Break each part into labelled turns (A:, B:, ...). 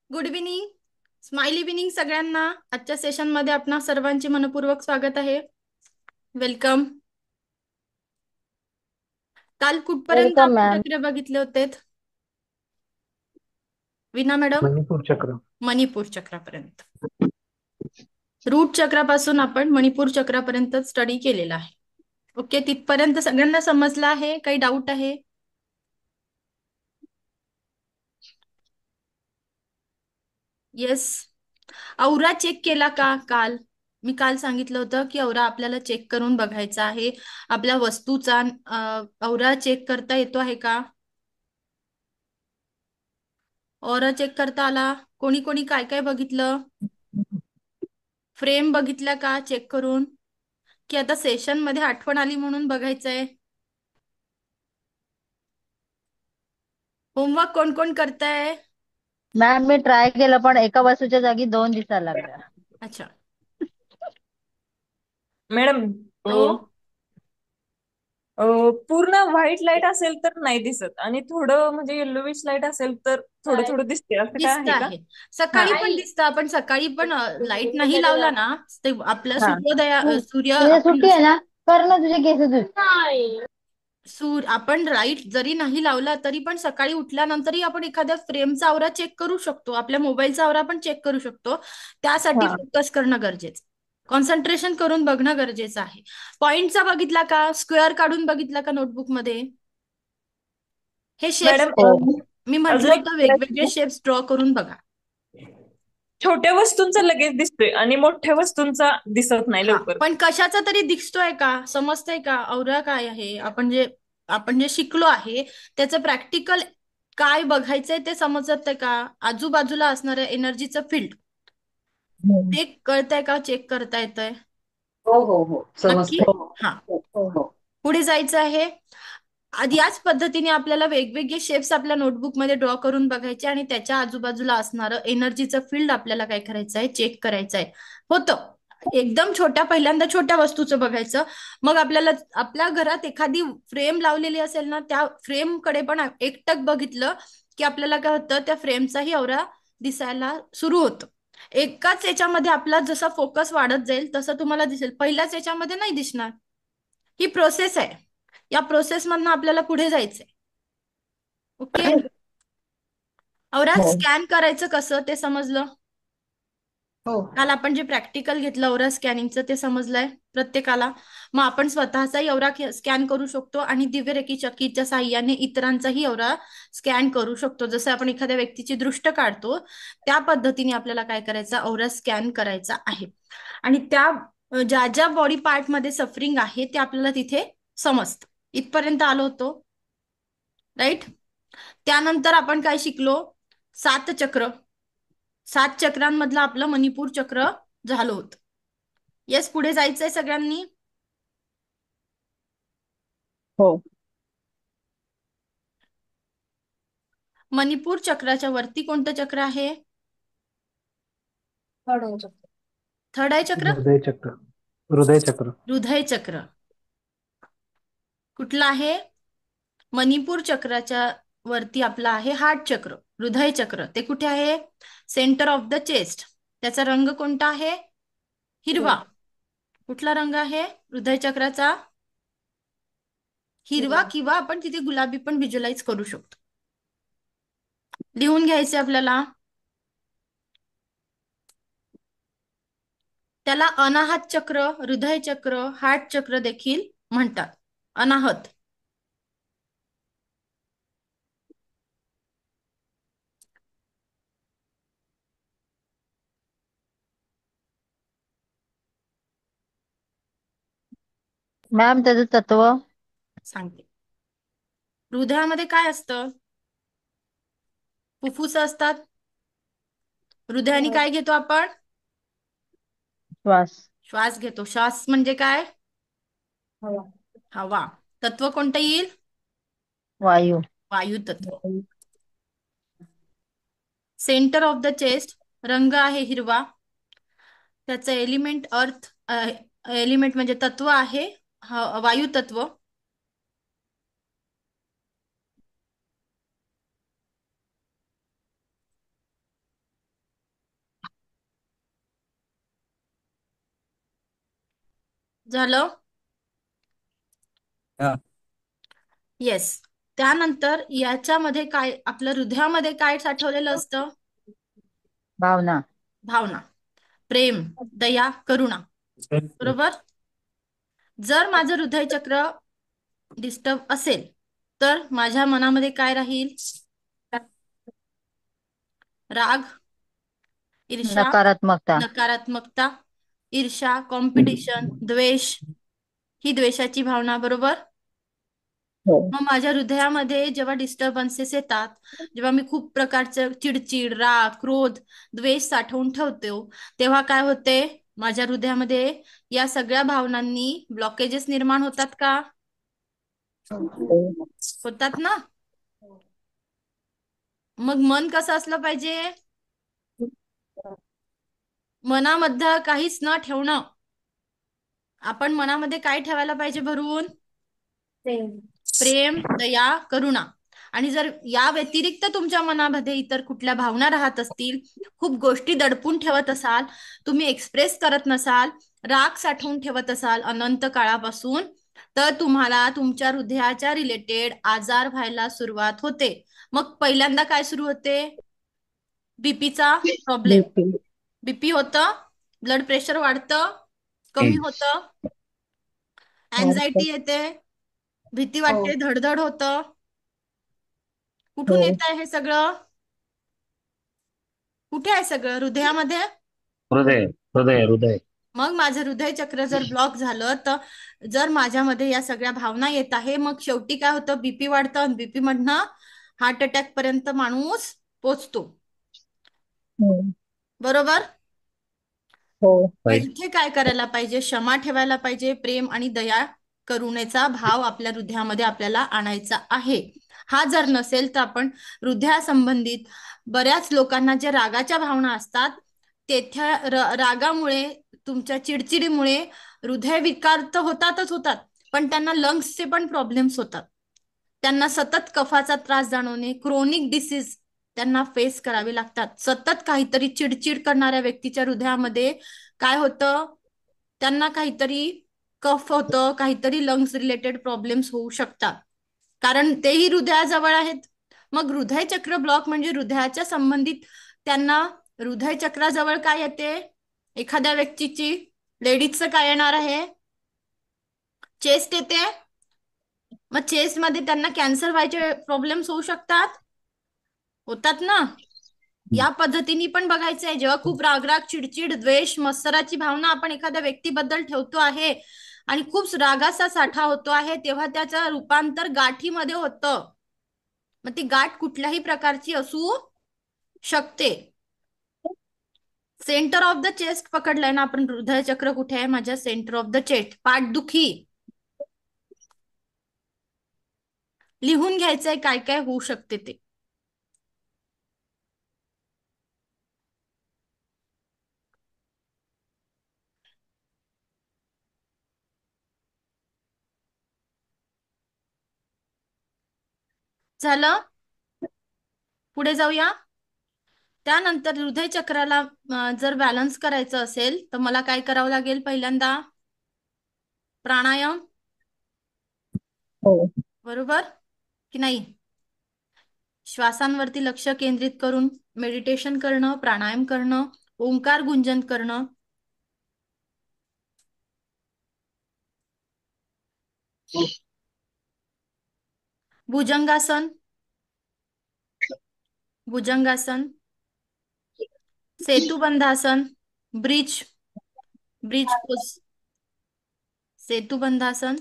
A: Good evening. Smile evening सगळ्यांना. आजच्या session मध्ये आपणा सर्वांचे मनपूर्वक स्वागत आहे. वेलकम. काल कुठपर्यंत
B: वेलकम
A: आपण
B: मॅम.
A: चक्र बघितले होते? विना मॅडम?
C: मणिपूर चक्र.
A: मणिपूर चक्रापर्यंत. रूट चक्रापासून आपण मणिपूर चक्रापर्यंत स्टडी केलेला आहे. ओके, तिथपर्यंत सगळ्यांना समजलं आहे? काही डाऊट आहे? येस. औरा चेक केला का काल? मी काल सांगितलं होतं की औरा आपल्याला चेक करून बघायचा आहे. आपल्या वस्तूचा औरा चेक करता येतो आहे का? औरा चेक करता आला? कोणी कोणी काय काय बघितलं? फ्रेम बघितल्या का चेक करून? की आता सेशन मध्ये आठवण आली म्हणून बघायचंय? होमवर्क कोण कोण करताय?
B: मॅम मी ट्राय केलं पण एका वस्तूच्या जागी दोन दिसायला लागल्या.
A: अच्छा.
D: मॅडम,
A: हो,
D: पूर्ण व्हाईट लाईट असेल तर नाही दिसत आणि थोडं म्हणजे येल्लोविश लाईट असेल तर थोडं थोडं दिसते, असं काय
A: दिसत
D: आहे का?
A: आहे.
D: हा.
A: सकाळी पण दिसतं. आपण सकाळी पण लाईट नाही लावला ना, ते आपलं
B: हा
A: सूर्य
B: तुझ्या
A: आपण
B: सुट्टी आहे ना, कर ना तुझे केस धुत.
A: आपण लाईट जरी नाही लावला तरी पण सकाळी उठल्यानंतरही आपण एखाद्या फ्रेमचा आवरा चेक करू शकतो. आपल्या मोबाईलचा आवरा पण चेक करू शकतो. त्यासाठी
B: हा
A: फोकस करणं गरजेचं, कॉन्सन्ट्रेशन करून बघणं गरजेचं आहे. पॉइंटचा बघितला का? स्क्वेअर काढून बघितला का नोटबुक मध्ये? हे शेप्स
D: मॅडम,
B: हो
A: मी म्हटलं
D: अजून एक
A: होतं वेगवेगळे शेप्स ड्रॉ करून बघा.
D: छोट्या वस्तूंचा लगेच दिसतोय आणि मोठ्या वस्तूंचा दिसत नाही
A: हा,
D: लवकर.
A: पण कशाचा तरी दिसतोय का? समजतंय का औरा काय आहे? आपण जे शिकलो आहे त्याचं प्रॅक्टिकल काय बघायचंय ते समजतंय का? आजूबाजूला असणाऱ्या एनर्जीचं फील्ड ते कळतंय का? चेक करता येतंय?
C: हो हो हो,
A: नक्की.
C: समजतंय.
A: हा,
C: हो हो हो.
A: पुढे जायचं आहे. आधी याच पद्धतीने आपल्याला वेगवेगळे शेप्स आपल्या नोटबुकमध्ये ड्रॉ करून बघायचे आणि त्याच्या आजूबाजूला असणारं एनर्जीचं फील्ड आपल्याला काय करायचं आहे? चेक करायचं आहे. होतं एकदम पहिल्यांदा छोट्या वस्तूचं बघायचं. मग आपल्याला आपल्या घरात एखादी फ्रेम लावलेली असेल ना, त्या फ्रेम कडे पण एकटक बघितलं की आपल्याला काय होतं? त्या फ्रेमचाही औरा दिसायला सुरू होतं. एकाच याच्यामध्ये आपला जसा फोकस वाढत जाईल तसं तुम्हाला दिसेल. पहिल्याच याच्यामध्ये नाही दिसणार. ही प्रोसेस आहे. या प्रोसेस मधनं आपल्याला पुढे जायचंय. ओके. औरा
C: हो
A: स्कॅन करायचं कसं ते समजलं?
C: हो
A: काल आपण जे प्रॅक्टिकल घेतलं औरा स्कॅनिंगचं ते समजलंय प्रत्येकाला. मग आपण स्वतःचाही औरा स्कॅन करू शकतो आणि दिव्यरेखी चक्कीच्या साह्याने इतरांचाही औरा स्कॅन करू शकतो. जसं आपण एखाद्या व्यक्तीची दृष्ट काढतो त्या पद्धतीने आपल्याला काय करायचं? औरा स्कॅन करायचा आहे. आणि त्या ज्या ज्या बॉडी पार्ट मध्ये सफरिंग आहे ते आपल्याला तिथे समजतं. इथपर्यंत आलो होतो, राईट? त्यानंतर आपण काय शिकलो? 7 चक्र. 7 चक्रांमधलं आपलं मणिपूर चक्र झालं होतं. येस, पुढे जायचंय सगळ्यांनी.
B: हो
A: मणिपूर चक्राच्या वरती कोणतं चक्र आहे? थर्ड आहे चक्र.
C: हृदय चक्र. हृदय चक्र.
A: हृदय चक्र कुठलं आहे? मणिपूर चक्राच्या वरती आपलं आहे हार्ट चक्र. हृदय चक्र ते कुठे आहे? Centre of the chest. त्याचा रंग कोणता आहे? हिरवा. कुठला रंग आहे हृदय चक्राचा? हिरवा, किंवा आपण तिथे गुलाबी पण व्हिज्युअलाइज करू शकतो. लिहून घ्यायचे आपल्याला. त्याला अनाहत चक्र, हृदय चक्र, हार्ट चक्र देखील म्हणतात. अनाहत.
B: मॅम त्याचं तत्व.
A: सांगते. हृदयामध्ये काय असतं? फुफ्फुस असतात. हृदयाने काय घेतो आपण?
B: श्वास.
A: श्वास घेतो. श्वास म्हणजे काय? हवा. तत्व कोणतं येईल?
B: वायू.
A: वायू तत्व. सेंटर ऑफ द चेस्ट रंग आहे हिरवा. त्याचं एलिमेंट अर्थ, एलिमेंट म्हणजे तत्व आहे वायू तत्व. झालं.
C: हा.
A: येस. त्यानंतर याच्यामध्ये काय आपलं हृदयामध्ये काय साठवलेलं असतं?
B: भावना.
A: भावना, प्रेम, दया, करुणा. बरोबर. जर माझं हृदय चक्र डिस्टर्ब असेल तर माझ्या मनामध्ये काय राहील? राग, ईर्ष्या,
B: नकारात्मकता.
A: नकारात्मकता, ईर्ष्या, कॉम्पिटिशन, द्वेष, ही द्वेषाची भावना. बरोबर.
B: हो.
A: मग माझ्या हृदयामध्ये जेव्हा डिस्टर्बन्सेस येतात, जेव्हा मी खूप प्रकारचं चिडचिड, राग, क्रोध, द्वेष साठवून ठेवतो, तेव्हा काय होते? माझ्या हृदयामध्ये या सगळ्या भावनांनी ब्लॉकेजेस निर्माण होतात का?
B: हो.
A: होतात ना. मग मन कसं असलं पाहिजे? मनामध्ये काहीच न ठेवणं. आपण मनामध्ये काय ठेवायला पाहिजे भरून? प्रेम, दया, करुणा. आणि जर या व्यतिरिक्त तुमच्या मनामध्ये इतर कुठल्या भावना राहत असतील, खूप गोष्टी दडपून ठेवत असाल, तुम्ही एक्सप्रेस करत नसाल, राग साठवून ठेवत असाल अनंत काळापासून, तर तुम्हाला तुमच्या हृदयाच्या रिलेटेड आजार व्हायला सुरुवात होते. मग पहिल्यांदा काय सुरू होते? बीपीचा प्रॉब्लेम.
B: BP.
A: बीपी होतं, ब्लड प्रेशर वाढतं, कमी होतं,
B: वाढतं.
A: अँझायटी येते, भीती
C: हो.
A: वाटते, धडधड होतं. कुठून
B: हो.
A: येत आहे हे सगळं? कुठे आहे सगळं? हृदयामध्ये.
E: हृदय हृदय हृदय.
A: मग माझं हृदय चक्र जर ब्लॉक झालं, तर जर माझ्यामध्ये या सगळ्या भावना येत आहे, मग शेवटी काय होतं? बीपी वाढतं आणि बीपी मधनं हार्ट अटॅक पर्यंत माणूस पोचतो.
B: हो.
A: बरोबर.
B: हो.
A: मग
E: राईट.
A: इथे काय करायला पाहिजे? क्षमा ठेवायला पाहिजे, प्रेम आणि दया, करुणेचा भाव आपल्या हृदयामध्ये आपल्याला आणायचा आहे. हा जर नसेल तर आपण हृदयासंबंधित बऱ्याच लोकांना जे रागाच्या भावना असतात, तेथे रागामुळे, तुमच्या चिडचिडीमुळे हृदयविकार तर होतातच होतात, पण त्यांना लंग्सचे पण प्रॉब्लेम्स होतात. त्यांना सतत कफाचा त्रास जाणवणे, क्रोनिक डिसीज त्यांना फेस करावे लागतात. सतत काहीतरी चिडचिड करणाऱ्या व्यक्तीच्या हृदयामध्ये काय होतं? त्यांना काहीतरी कफ होतं, काहीतरी लंग्स रिलेटेड प्रॉब्लेम्स होऊ शकतात, कारण तेही हृदयाजवळ आहेत. मग हृदय चक्र ब्लॉक म्हणजे हृदयाच्या संबंधित त्यांना हृदय चक्राजवळ काय येते? एखाद्या व्यक्तीची, लेडीजचं काय येणार आहे? चेस्ट येते. मग चेस्ट मध्ये त्यांना कॅन्सर व्हायचे प्रॉब्लेम्स होऊ शकतात. होतात ना. या पद्धतीने पण बघायचंय. जेव्हा खूप रागराग, चिडचिड, द्वेष, मत्सराची भावना आपण एखाद्या व्यक्तीबद्दल ठेवतो आहे आणि खूप रागाचा साठा होतो आहे, तेव्हा त्याचं रूपांतर गाठीमध्ये होतं. मग ती गाठ कुठल्याही प्रकारची असू शकते. सेंटर ऑफ द चेस्ट पकडलंय ना आपण. हृदय चक्र कुठे आहे? माझ्या सेंटर ऑफ द चेस्ट. पाठदुखी. लिहून घ्यायचंय काय काय होऊ शकते ते. झालं. पुढे जाऊया. त्यानंतर हृदय चक्राला जर बॅलन्स करायचं असेल तर मला काय करावं लागेल? पहिल्यांदा प्राणायाम.
B: हो.
A: बरोबर की नाही? श्वासांवरती लक्ष केंद्रित करून मेडिटेशन करणं, प्राणायाम करणं, ओंकार गुंजन करणं. Bhujangasana, bhujangasana, setubandhasana, bridge, bridge pose, setubandhasana,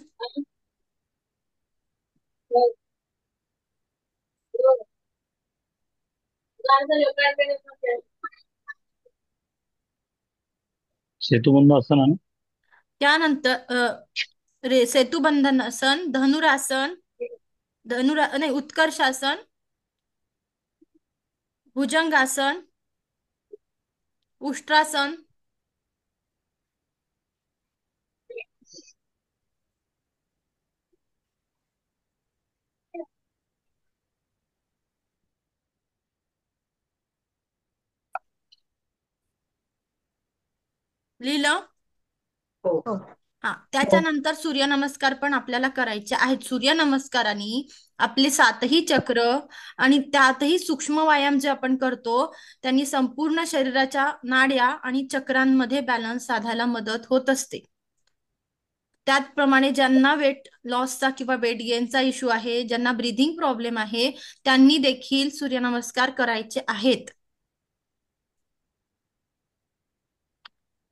E: setubandha असताना ना.
A: त्यानंतर सेतुबंधनासन, धनुरासन, नाही, उत्कर्षासन, भुजंगासन, उष्ट्रासन, लिहिलं.
C: हो.
A: हा, त्याच्यानंतर सूर्यनमस्कार पण आपल्याला करायचे आहेत. सूर्यनमस्काराने आपले 7ही चक्र आणि त्यातही सूक्ष्म व्यायाम जे आपण करतो त्यांनी संपूर्ण शरीराच्या नाड्या आणि चक्रांमध्ये बॅलन्स साधायला मदत होत असते. त्याचप्रमाणे ज्यांना वेट लॉसचा किंवा वेट गेनचा इश्यू आहे, ज्यांना ब्रीथिंग प्रॉब्लेम आहे, त्यांनी देखील सूर्यनमस्कार करायचे आहेत.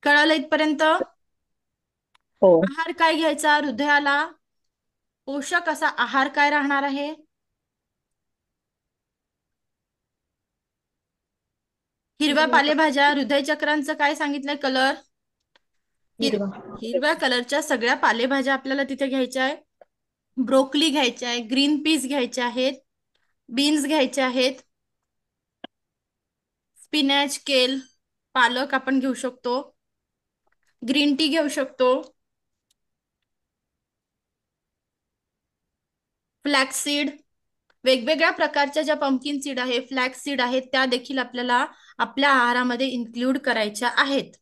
A: कळालं इथपर्यंत?
B: हो.
A: आहार काय घ्यायचा? हृदयाला पोषक असा आहार काय राहणार आहे? हिरव्या पालेभाज्या. हृदय चक्रांचं काय सांगितलंय कलर?
C: हिरवा.
A: हिरव्या कलरच्या सगळ्या पालेभाज्या आपल्याला तिथे घ्यायच्या आहे. ब्रोकली घ्यायचे आहे, ग्रीन पीस घ्यायचे आहेत, बीन्स घ्यायचे आहेत, स्पिनॅच, केल, पालक आपण घेऊ शकतो, ग्रीन टी घेऊ शकतो, फ्लॅक्स सीड, वेगवेगळ्या प्रकारच्या ज्या पंपकिन सीड आहे, फ्लॅक्स सीड आहेत, त्या देखील आपल्याला आपल्या आहारामध्ये इन्क्लूड करायच्या आहेत.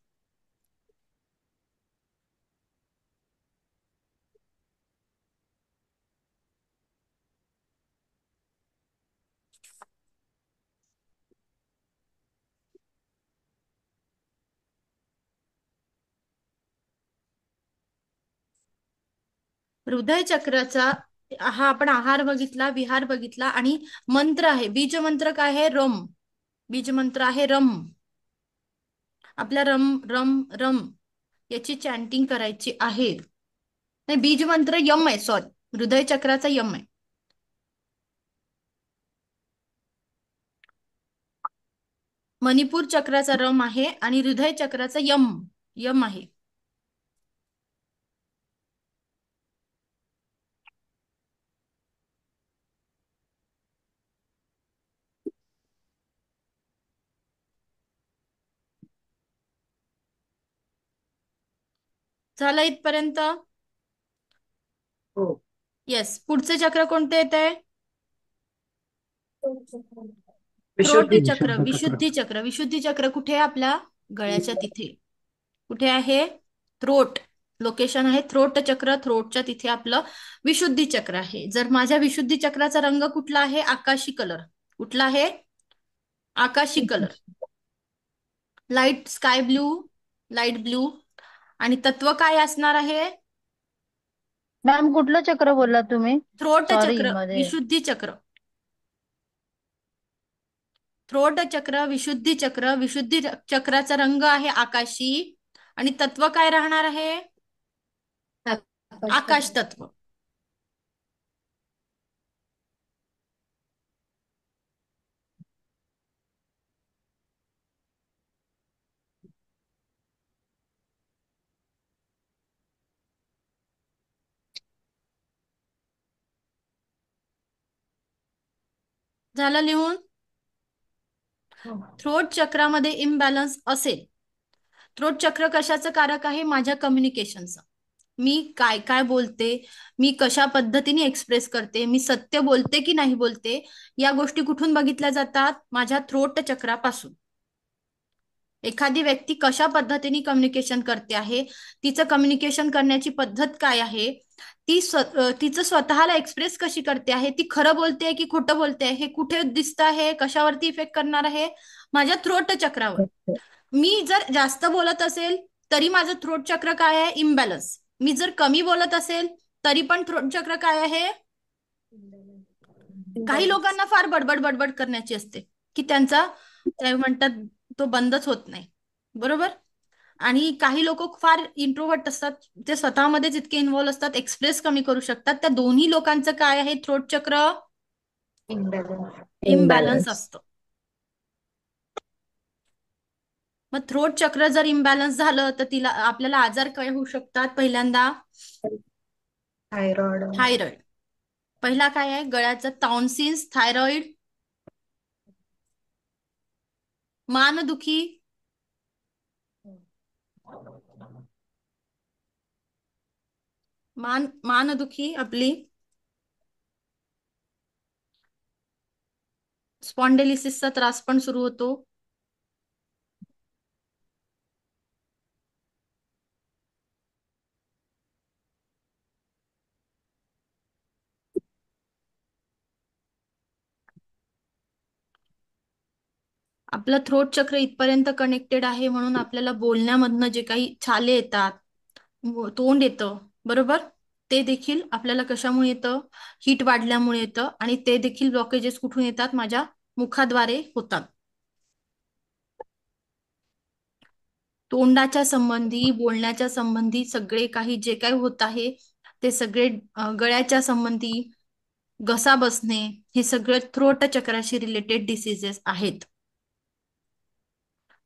A: हृदय चक्राचा हा आपण आहार बघितला, विहार बघितला आणि मंत्र आहे. बीज मंत्र काय आहे? रम. बीज मंत्र आहे रम. आपल्या रम रम रम याची चॅन्टिंग करायची आहे. नाही, बीज मंत्र यम आहे, सॉरी, हृदय चक्राचा यम आहे. मणिपूर चक्राचा रम आहे आणि हृदय चक्राचा यम यम आहे. झालं इथपर्यंत?
C: हो.
A: येस. पुढचे चक्र कोणते येत आहे? थ्रोट
C: विशुद्धी
A: चक्र,
C: चक्र.
A: विशुद्धी चक्र. विशुद्धी चक्र कुठे आहे? आपल्या गळ्याच्या तिथे. कुठे आहे? थ्रोट. लोकेशन आहे थ्रोट चक्र. थ्रोटच्या तिथे आपलं विशुद्धी चक्र आहे. जर माझ्या विशुद्धी चक्राचा रंग कुठला आहे? आकाशी कलर. कुठला आहे? आकाशी colour. Light sky blue, light blue. आणि तत्व काय असणार आहे?
B: मॅम कुठलं चक्र बोलला तुम्ही?
A: थ्रोट
B: सॉरी
A: चक्र,
B: मध्ये.
A: विशुद्धी चक्र. थ्रोट चक्र, विशुद्धी चक्र. विशुद्धी चक्राचा रंग आहे आकाशी आणि तत्व काय राहणार आहे? आकाश तत्व. झालं लिहून? थ्रोट चक्रामध्ये इम्बॅलन्स असेल. थ्रोट चक्र कशाचं कारक आहे? माझ्या कम्युनिकेशनचं. मी काय काय बोलते, मी कशा पद्धतीने एक्सप्रेस करते, मी सत्य बोलते की नाही बोलते, या गोष्टी कुठून बघितल्या जातात? माझ्या थ्रोट चक्रापासून. एखादी व्यक्ती कशा पद्धतीने कम्युनिकेशन करते आहे, तिचं कम्युनिकेशन करण्याची पद्धत काय आहे, तिचं स्वतःला एक्सप्रेस कशी करते आहे, ती खरं बोलते की खोटं बोलते, हे कुठे दिसतं आहे, कशावरती इफेक्ट करणार आहे? माझ्या थ्रोट चक्रावर. मी जर जास्त बोलत असेल तरी माझं थ्रोट चक्र काय आहे? इम्बॅलन्स. मी जर कमी बोलत असेल तरी पण थ्रोट चक्र काय आहे? काही लोकांना फार बडबड बडबड करण्याची असते की त्यांचा ते म्हणतात तो बंदच होत नाही, बरोबर? आणि काही लोक फार इंट्रोवर्ट असतात, ते स्वतःमध्येच इतके इन्व्हॉल्व असतात, एक्सप्रेस कमी करू शकतात. त्या दोन्ही लोकांचं काय आहे? थ्रोट चक्र इम्बॅलन्स असतं. मग थ्रोट चक्र जर इम्बॅलन्स झालं तर तिला आपल्याला आजार काय होऊ शकतात? पहिल्यांदा
C: थायरॉइड.
A: थायरॉइड. पहिला काय आहे? गळ्याचं टॉन्सिल्स, थायरॉइड, मानदुखी, मानदुखी आपली, स्पॉन्डेलिसिसचा त्रास पण सुरू होतो. आपलं थ्रोट चक्र इथपर्यंत कनेक्टेड आहे म्हणून आपल्याला बोलण्यामधनं जे काही छाले येतात, तोंड येतं, बरोबर, ते देखील आपल्याला कशामुळे येतं, हीट वाढल्यामुळे येतं आणि ते देखील ब्लॉकेजेस कुठून येतात, माझ्या मुखाद्वारे होतात. तोंडाच्या संबंधी, बोलण्याच्या संबंधी सगळे काही जे काही होत आहे ते सगळे गळ्याच्या संबंधी, घसा बसणे, हे सगळे थ्रोट चक्राशी रिलेटेड डिसीजेस आहेत.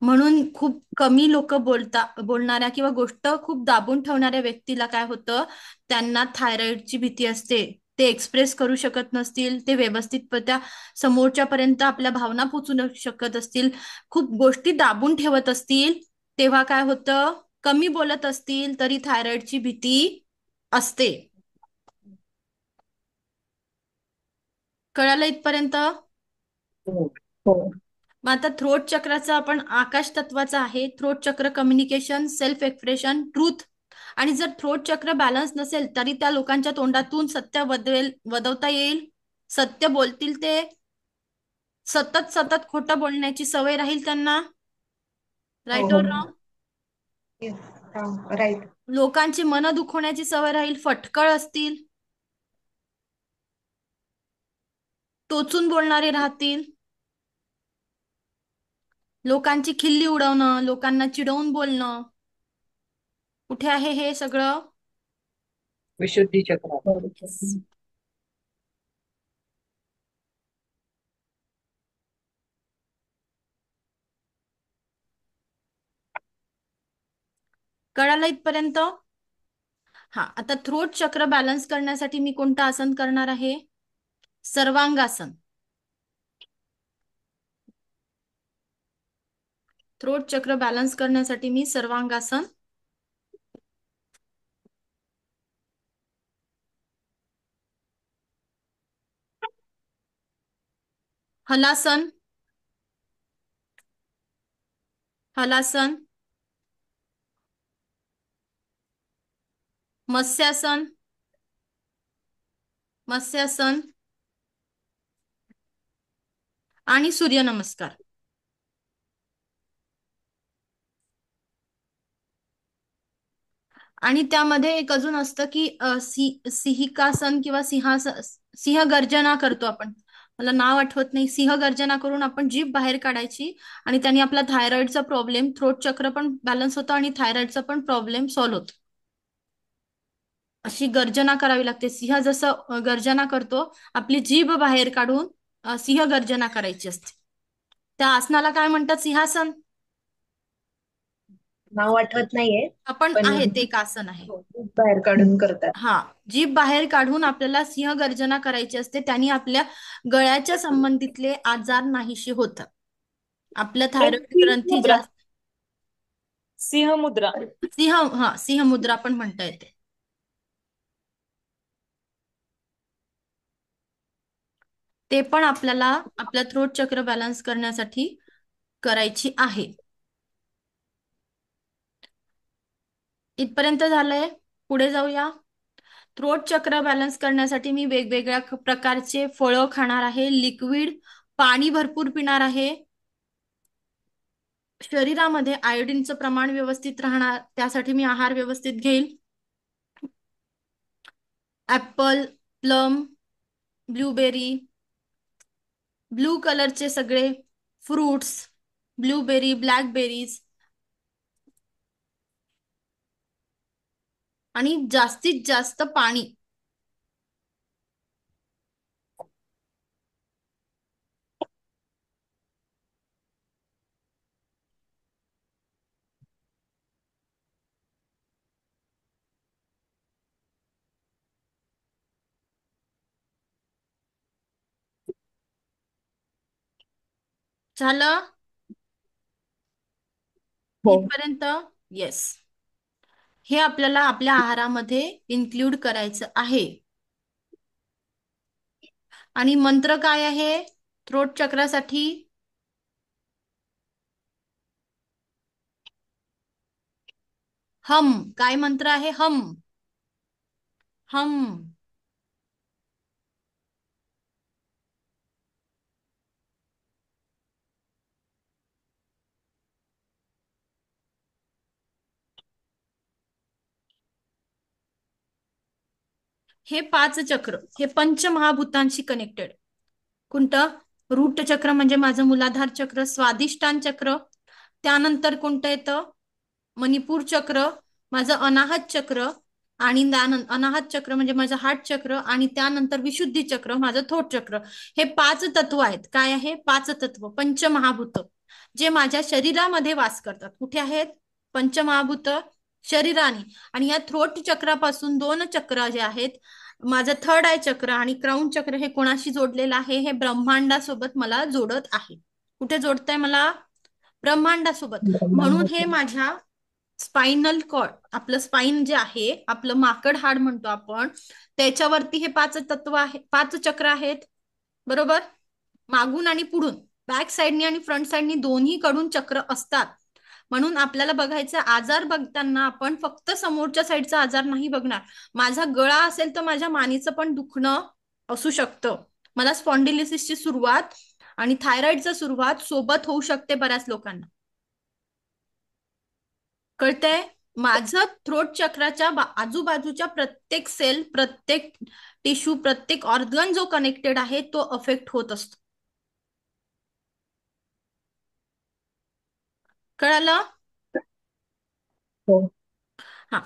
A: म्हणून खूप कमी लोक बोलणाऱ्या किंवा गोष्ट खूप दाबून ठेवणाऱ्या व्यक्तीला काय होतं, त्यांना थायरॉइडची भीती असते. ते एक्सप्रेस करू शकत नसतील, ते व्यवस्थितरित्या समोरच्या पर्यंत आपल्या भावना पोचू न शकत असतील, खूप गोष्टी दाबून ठेवत असतील, तेव्हा काय होतं, कमी बोलत असतील तरी थायरॉइडची भीती असते. कळालं इथपर्यंत?
C: हो हो
A: मग आता थ्रोट चक्राचा आपण आकाश तत्वाचा आहे. थ्रोट चक्र कम्युनिकेशन, सेल्फ एक्सप्रेशन, ट्रूथ. आणि जर थ्रोट चक्र बॅलन्स नसेल तरी त्या लोकांच्या तोंडातून सत्य वदवता येईल, सत्य बोलतील ते, सतत सतत खोटं बोलण्याची सवय राहील त्यांना.
C: हो
A: राईट
C: हो
A: ऑर रॉंग?
C: राईट.
A: लोकांची मन दुखवण्याची सवय राहील, फटकळ असतील, टोचून बोलणारे राहतील, लोकांची खिल्ली उडवणं, लोकांना चिडवून बोलणं. कुठे आहे हे सगळं?
C: विशुद्धी चक्र.
A: कळालं इथपर्यंत? हा, आता थ्रोट चक्र बॅलन्स करण्यासाठी मी कोणतं आसन करणार आहे? सर्वांगासन. थ्रोट चक्र बॅलन्स करण्यासाठी मी सर्वांगासन, हलासन, हलासन, मत्स्यासन, मत्स्यासन आणि सूर्यनमस्कार. आणि त्यामध्ये एक अजून असतं की सिंहिकासन किंवा सिंह गर्जना करतो आपण. मला नाव आठवत नाही. सिंह गर्जना करून आपण जीभ बाहेर काढायची आणि त्यांनी आपला थायरॉइडचा प्रॉब्लेम, थ्रोट चक्र पण बॅलन्स होतो आणि थायरॉइडचा पण प्रॉब्लेम सॉल्व्ह होतो. अशी गर्जना करावी लागते. सिंह जसं गर्जना करतो, आपली जीभ बाहेर काढून सिंह गर्जना करायची असते. त्या आसनाला काय म्हणतात? सिंहासन.
C: नाव आठवत नाहीये
A: आपण
C: पण
A: आहे ते एक आसन आहे.
C: बाहेर काढून करतात.
A: हा, जीभ बाहेर काढून आपल्याला सिंह गर्जना करायची असते. त्यांनी आपल्या गळ्याच्या संबंधितले आजार नाहीसे होतात. आपल्या थायरॉइड ग्रंथी
D: मुद्रा,
A: जास्त.
D: सिंह मुद्रा.
A: सिंह मुद्रा पण म्हणता येते. ते पण आपल्याला आपल्या थ्रोट चक्र बॅलन्स करण्यासाठी करायची आहे. इथपर्यंत झालंय. पुढे जाऊया. थ्रोट चक्र बॅलन्स करण्यासाठी मी वेगवेगळ्या प्रकारचे फळं खाणार आहे, लिक्विड पाणी भरपूर पिणार आहे, शरीरामध्ये आयोडीनचं प्रमाण व्यवस्थित राहणार त्यासाठी मी आहार व्यवस्थित घेईल. ऍपल, प्लम, ब्लूबेरी, ब्लू कलरचे सगळे फ्रुट्स, ब्लूबेरी, ब्लॅकबेरीज, आणि जास्तीत जास्त पाणी. झालं
C: हो
A: इथपर्यंत? येस. हे आपल्याला आपल्या आहारामध्ये इन्क्लूड करायचं आहे. आणि मंत्र काय आहे थ्रोट चक्रासाठी? हम. काय मंत्र आहे? हम. हम. हे 5 चक्र हे पंचमहाभूतांशी कनेक्टेड. कोणतं? रूट चक्र म्हणजे माझं मूलाधार चक्र, स्वादिष्टान चक्र, त्यानंतर कोणतं येतं? मणिपूर चक्र, माझं अनाहत चक्र, आणि अनाहत चक्र म्हणजे माझं हार्ट चक्र, आणि त्यानंतर विशुद्धी चक्र माझं थोट चक्र. हे 5 तत्व आहेत. काय आहे? 5 तत्व, पंचमहाभूत, जे माझ्या शरीरामध्ये वास करतात. कुठे आहेत? पंचमहाभूत शरीराने. आणि या थ्रोट चक्रापासून 2 चक्र जे आहेत, माझं थर्ड आय चक्र आणि क्राऊन चक्र, हे कोणाशी जोडलेलं आहे? हे ब्रह्मांडासोबत मला जोडत आहे. कुठे जोडतंय मला? ब्रह्मांडासोबत. म्हणून हे माझ्या स्पाइनल कॉर्ड, आपलं स्पाइन जे आहे, आपलं माकड हाड म्हणतो आपण, त्याच्यावरती हे 5 तत्व आहे, 5 चक्र आहेत. बरोबर? मागून आणि पुढून, बॅक साइडनी आणि फ्रंट साइडनी दोन्ही कडून चक्र असतात. म्हणून आपल्याला बघायचं, आजार बघताना आपण फक्त समोरच्या साईडचा आजार नाही बघणार. माझा गळा असेल तर माझ्या मानेचं पण दुखणं असू शकतं. मला स्पॉन्डिलिसिसची सुरुवात आणि थायरॉइडची सुरुवात सोबत होऊ शकते बऱ्याच लोकांना. कळतंय? माझं थ्रोट चक्राच्या आजूबाजूच्या प्रत्येक सेल, प्रत्येक टिश्यू, प्रत्येक ऑर्गन जो कनेक्टेड आहे तो अफेक्ट होत असतो. कळालं?
C: हो.
A: हा,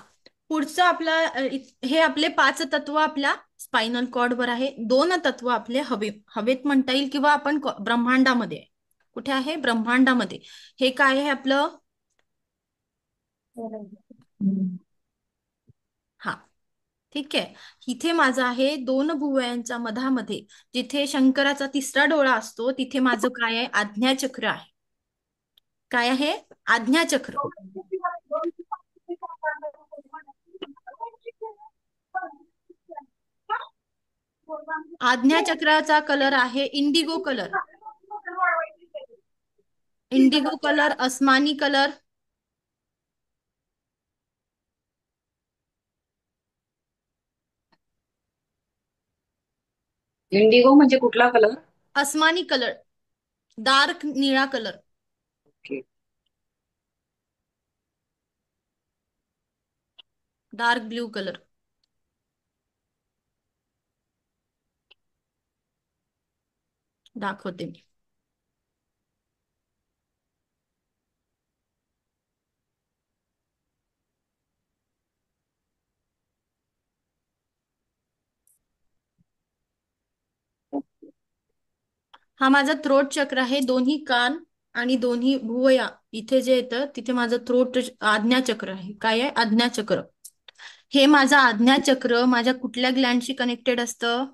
A: पुढचं आपलं हे आपले 5 तत्व आपल्या स्पाइनल कॉर्ड वर आहे. 2 तत्व आपले हवेत म्हणता येईल, किंवा आपण ब्रह्मांडामध्ये आहे. कुठे आहे? ब्रह्मांडामध्ये. हे काय आहे आपलं? हा, ठीक आहे. इथे माझं आहे 2 भुवयांच्या मधामध्ये, जिथे शंकराचा 3रा डोळा असतो, तिथे माझं काय आहे? आज्ञाचक्र आहे. काय आहे? आज्ञाचक्र. आज्ञाचक्राचा कलर आहे इंडिगो कलर. इंडिगो कलर, अस्मानी कलर.
C: इंडिगो म्हणजे कुठला कलर?
A: अस्मानी कलर, डार्क निळा colour.
C: Okay.
A: Dark blue colour. दाखवते मी. हा माझा थ्रोट चक्र आहे. दोन्ही कान आणि दोन्ही भुवया इथे जे येतं, तिथे माझं थ्रोट आज्ञाचक्र आहे. काय आहे? आज्ञाचक्र. हे माझं आज्ञाचक्र माझ्या कुठल्या ग्लँडशी कनेक्टेड असतं?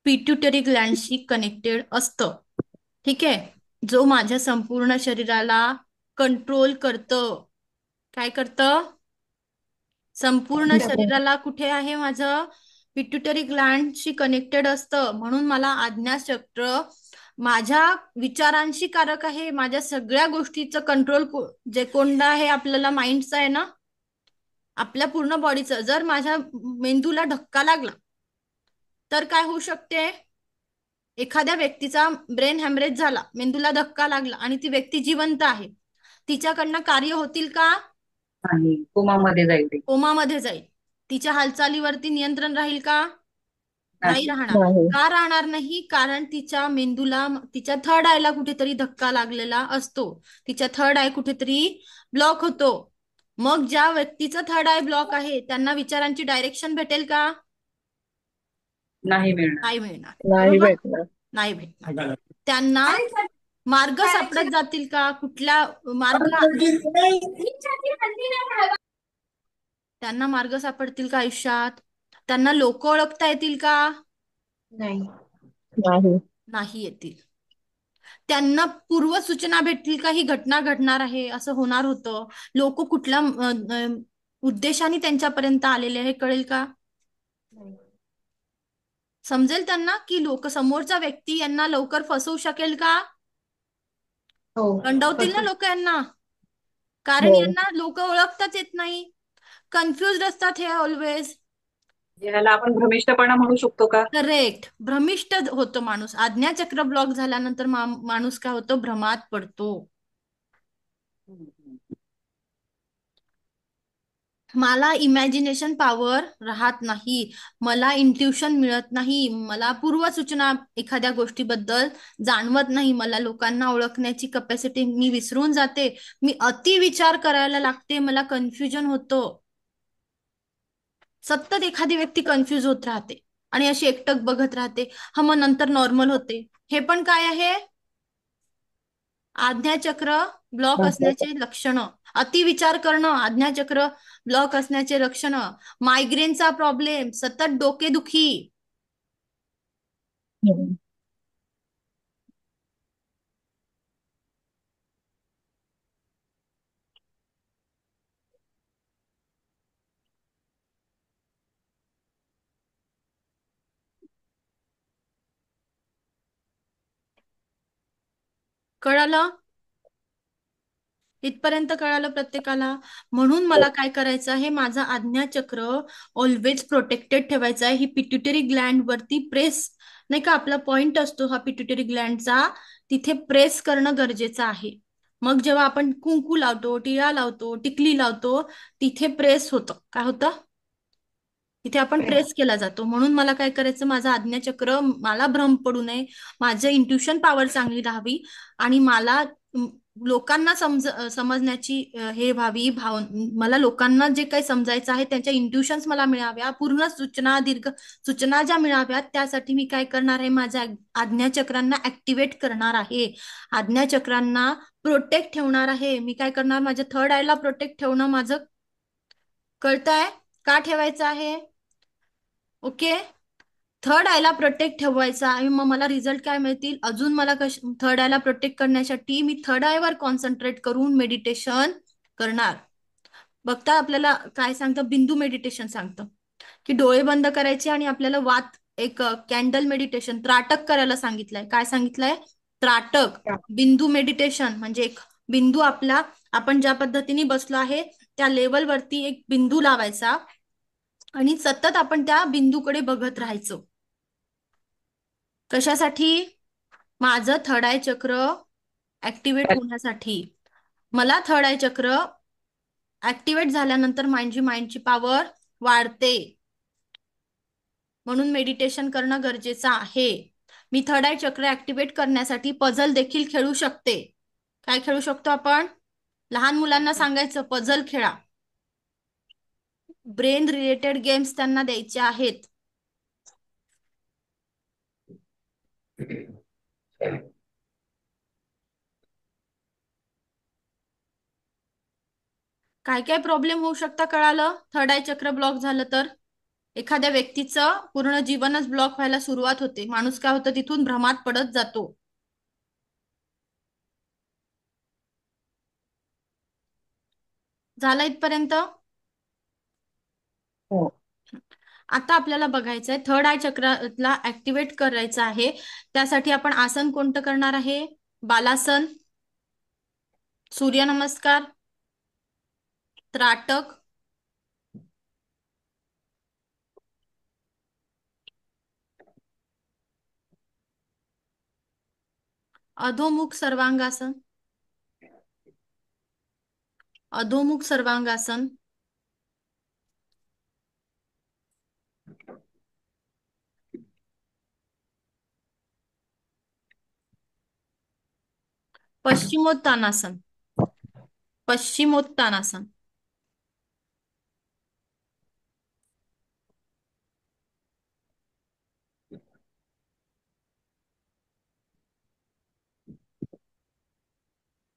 A: पिट्युटरी ग्लँडशी कनेक्टेड असतं. ठीक आहे? जो माझ्या संपूर्ण शरीराला कंट्रोल करतं. काय करतं? संपूर्ण शरीराला. कुठे आहे माझं? पिट्युटरी ग्लँडशी कनेक्टेड असतं. म्हणून मला आज्ञाचक्र माझ्या विचारांशी कारक आहे. माझ्या सगळ्या गोष्टीचं कंट्रोल जे कोणतं आहे आपल्याला माइंडचं आहे ना, आपल्या पूर्ण बॉडीचं. जर माझ्या मेंदूला धक्का लागला तर काय होऊ शकते? एखाद्या व्यक्तीचा ब्रेन हॅमरेज झाला, मेंदूला धक्का लागला आणि ती व्यक्ती जिवंत आहे, तिच्याकडनं कार्य होतील का?
C: नाही, कोमामध्ये जाईल ते.
A: कोमामध्ये जाईल. तिच्या हालचालीवरती नियंत्रण राहील का? नाही राहणार.
B: नाही.
A: का राहणार नाही? कारण तिच्या मेंदूला, तिच्या थर्ड आयला कुठेतरी धक्का लागलेला असतो. तिच्या थर्ड आय कुठेतरी ब्लॉक होतो. मग ज्या व्यक्तीचा थर्ड आय ब्लॉक आहे त्यांना विचारांची डायरेक्शन भेटेल का?
C: नाही मिळणार.
A: नाही मिळणार.
B: नाही
A: बरोबर?
B: भेटणार.
A: नाही भेटणार. त्यांना मार्ग सापडत जातील का? कुठल्या मार्ग, त्यांना मार्ग सापडतील का आयुष्यात? त्यांना लोक ओळखता येतील का?
C: नाही.
B: नाही.
A: नाही येतील. त्यांना पूर्व सूचना भेटतील का? ही घटना घडणार आहे, असं होणार होतं. लोक कुठल्या उद्देशाने त्यांच्यापर्यंत आलेले आहे कळेल का? समजेल त्यांना की लोक, समोरचा व्यक्ती यांना लवकर फसवू शकेल का?
C: हो.
A: गंडवतील ना लोक यांना, कारण
B: हो.
A: यांना लोक ओळखताच येत नाही. कन्फ्युज असतात हे ऑलवेज.
C: याला आपण भ्रमिष्टपणा म्हणू शकतो का?
A: करेक्ट. भ्रमिष्ट होतो माणूस. आज्ञाचक्र ब्लॉक झाल्यानंतर माणूस काय होतो? भ्रमात पडतो. मला इमॅजिनेशन पॉवर राहत नाही, मला इंट्युशन मिळत नाही, मला पूर्वसूचना एखाद्या गोष्टीबद्दल जाणवत नाही, मला लोकांना ओळखण्याची कपॅसिटी मी विसरून जाते, मी अति विचार करायला लागते, मला कन्फ्युजन होतं. सतत एखादी व्यक्ती कन्फ्युज होत राहते आणि अशी एकटक बघत राहते, हा मग नंतर नॉर्मल होते. हे पण काय आहे? आज्ञाचक्र ब्लॉक असण्याचे लक्षण. अति विचार करणं आज्ञाचक्र ब्लॉक असण्याचे लक्षण. मायग्रेनचा प्रॉब्लेम, सतत डोकेदुखी. कळालं? इथपर्यंत कळालं प्रत्येकाला? म्हणून मला काय करायचं आहे, माझा आज्ञाचक्र ऑलवेज प्रोटेक्टेड ठेवायचा आहे. ही पिट्युटरी ग्लँड वरती प्रेस, नाही का, आपला पॉइंट असतो हा पिट्युटरी ग्लँडचा, तिथे प्रेस करणं गरजेचं आहे. मग जेव्हा आपण कुंकू लावतो, टिळा लावतो, टिकली लावतो, तिथे प्रेस होतं. काय होतं? तिथे आपण प्रेस केला जातो. म्हणून मला काय करायचं, माझं आज्ञाचक्र, मला भ्रम पडू नये, माझं इंट्युशन पॉवर चांगली राहावी आणि मला लोकांना समजण्याची हे व्हावी, मला लोकांना जे काही समजायचं आहे त्यांच्या इंट्युशन्स मला मिळाव्या, पूर्ण सूचना, दीर्घ सूचना ज्या मिळाव्यात, त्यासाठी मी काय करणार आहे, माझ्या आज्ञाचक्रांना ऍक्टिव्हेट करणार आहे, आज्ञाचक्रांना प्रोटेक्ट ठेवणार आहे. मी काय करणार, माझ्या थर्ड आयला प्रोटेक्ट ठेवणं माझं. कळतंय का ठेवायचं आहे? ओके. थर्ड आयला प्रोटेक्ट ठेवायचा आणि मग मला रिझल्ट काय मिळतील, अजून मला थर्ड आयला प्रोटेक्ट करण्यासाठी मी थर्ड आयवर कॉन्सन्ट्रेट करून मेडिटेशन करणार. बघता आपल्याला काय सांगतं, बिंदू मेडिटेशन सांगतं की डोळे बंद करायचे आणि आपल्याला एक कॅन्डल मेडिटेशन, त्राटक करायला सांगितलंय. काय सांगितलंय? त्राटक. बिंदू मेडिटेशन म्हणजे एक बिंदू आपण ज्या पद्धतीने बसलो आहे त्या लेवल वरती एक बिंदू लावायचा आणि सतत आपण त्या बिंदूकडे बघत राहायचं. कशासाठी? माझं थर्ड आय चक्र ऍक्टिव्हेट होण्यासाठी. मला थर्ड आय चक्र ऍक्टिव्हेट झाल्यानंतर माइंडची पॉवर वाढते. म्हणून मेडिटेशन करणं गरजेचं आहे. मी थर्ड आय चक्र ऍक्टिव्हेट करण्यासाठी पझल देखील खेळू शकते. काय खेळू शकतो आपण? लहान मुलांना सांगायचं पझल खेळा. ब्रेन रिलेटेड गेम्स त्यांना द्यायचे आहेत. काय काय प्रॉब्लेम होऊ शकता कळालं? थर्ड आय चक्र ब्लॉक झालं तर एखाद्या व्यक्तीचं पूर्ण जीवनच ब्लॉक व्हायला सुरुवात होते. माणूस काय होतं, तिथून भ्रमात पडत जातो. झालं इथपर्यंत? आता आपल्याला बघायचं आहे, थर्ड आय चक्राला ऍक्टिव्हेट करायचं आहे. त्यासाठी आपण आसन कोणतं करणार आहे? बालासन, सूर्यनमस्कार, त्राटक, अधोमुख सर्वांगासन, अधोमुख सर्वांगासन, पश्चिमोत्तानासन, पश्चिमोत्तानासन,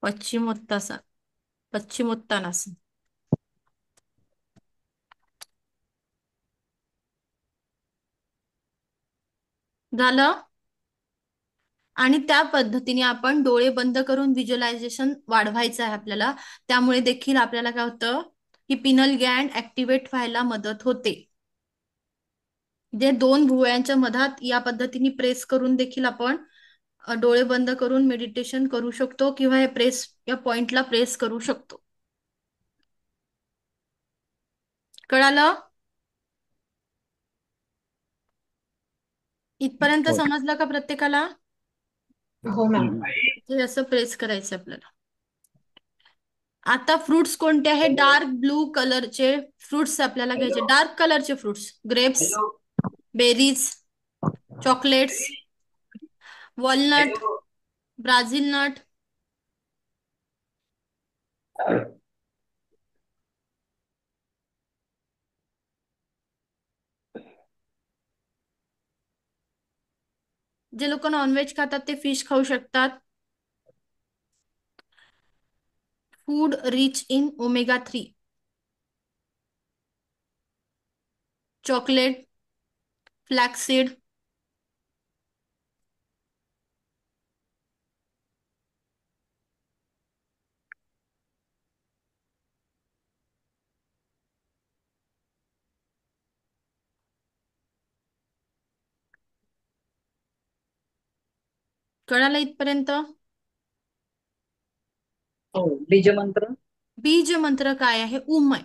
A: पश्चिमोत्तासन, पश्चिमोत्तानासन. झालं? आणि त्या पद्धतीने आपण डोळे बंद करून व्हिज्युअलायझेशन वाढवायचं आहे आपल्याला. त्यामुळे देखील आपल्याला काय होतं, की पिनल गँड ऍक्टिव्हेट व्हायला मदत होते. जे दोन भुवयांच्या मधात या पद्धतीने प्रेस करून देखील आपण डोळे बंद करून मेडिटेशन करू शकतो किंवा या पॉइंटला प्रेस करू शकतो. कळालं? इथपर्यंत समजलं का प्रत्येकाला?
C: हो मॅम.
A: हे असं प्रेस करायचं आपल्याला. आता फ्रुट्स कोणते आहे? डार्क ब्लू कलरचे फ्रुट्स आपल्याला घ्यायचे. डार्क कलरचे फ्रुट्स, ग्रेप्स, बेरीज, चॉकलेट्स, वॉलनट, ब्राझील नट, जे लोक नॉनव्हेज खातात ते फिश खाऊ शकतात. Food rich in omega 3, chocolate, flaxseed, कळालं इथपर्यंत?
C: हो, बीजमंत्र.
A: बीज मंत्र काय आहे? उम आहे.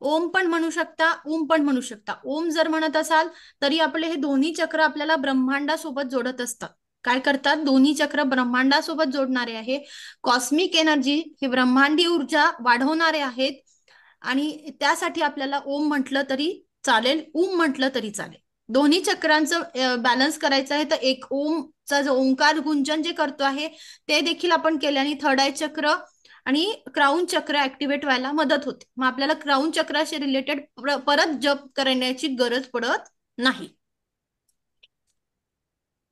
A: ओम पण म्हणू शकता, उम पण म्हणू शकता. ओम जर म्हणत असाल तरी आपले हे दोन्ही चक्र आपल्याला ब्रह्मांडासोबत जोडत असतात. काय करतात? दोन्ही चक्र ब्रह्मांडासोबत जोडणारे आहे. कॉस्मिक एनर्जी हे ब्रह्मांडी ऊर्जा वाढवणारे आहेत आणि त्यासाठी आपल्याला ओम म्हटलं तरी चालेल, उम म्हटलं तरी चालेल. दोन्ही चक्रांचं बॅलन्स करायचं आहे तर एक ओमचा जो ओंकार गुंजन जे करतो आहे ते देखील आपण केल्याने थर्ड आय चक्र आणि क्राऊन चक्र ऍक्टिव्हेट व्हायला मदत होते. मग आपल्याला क्राऊन चक्राशी रिलेटेड परत जप करण्याची गरज पडत नाही.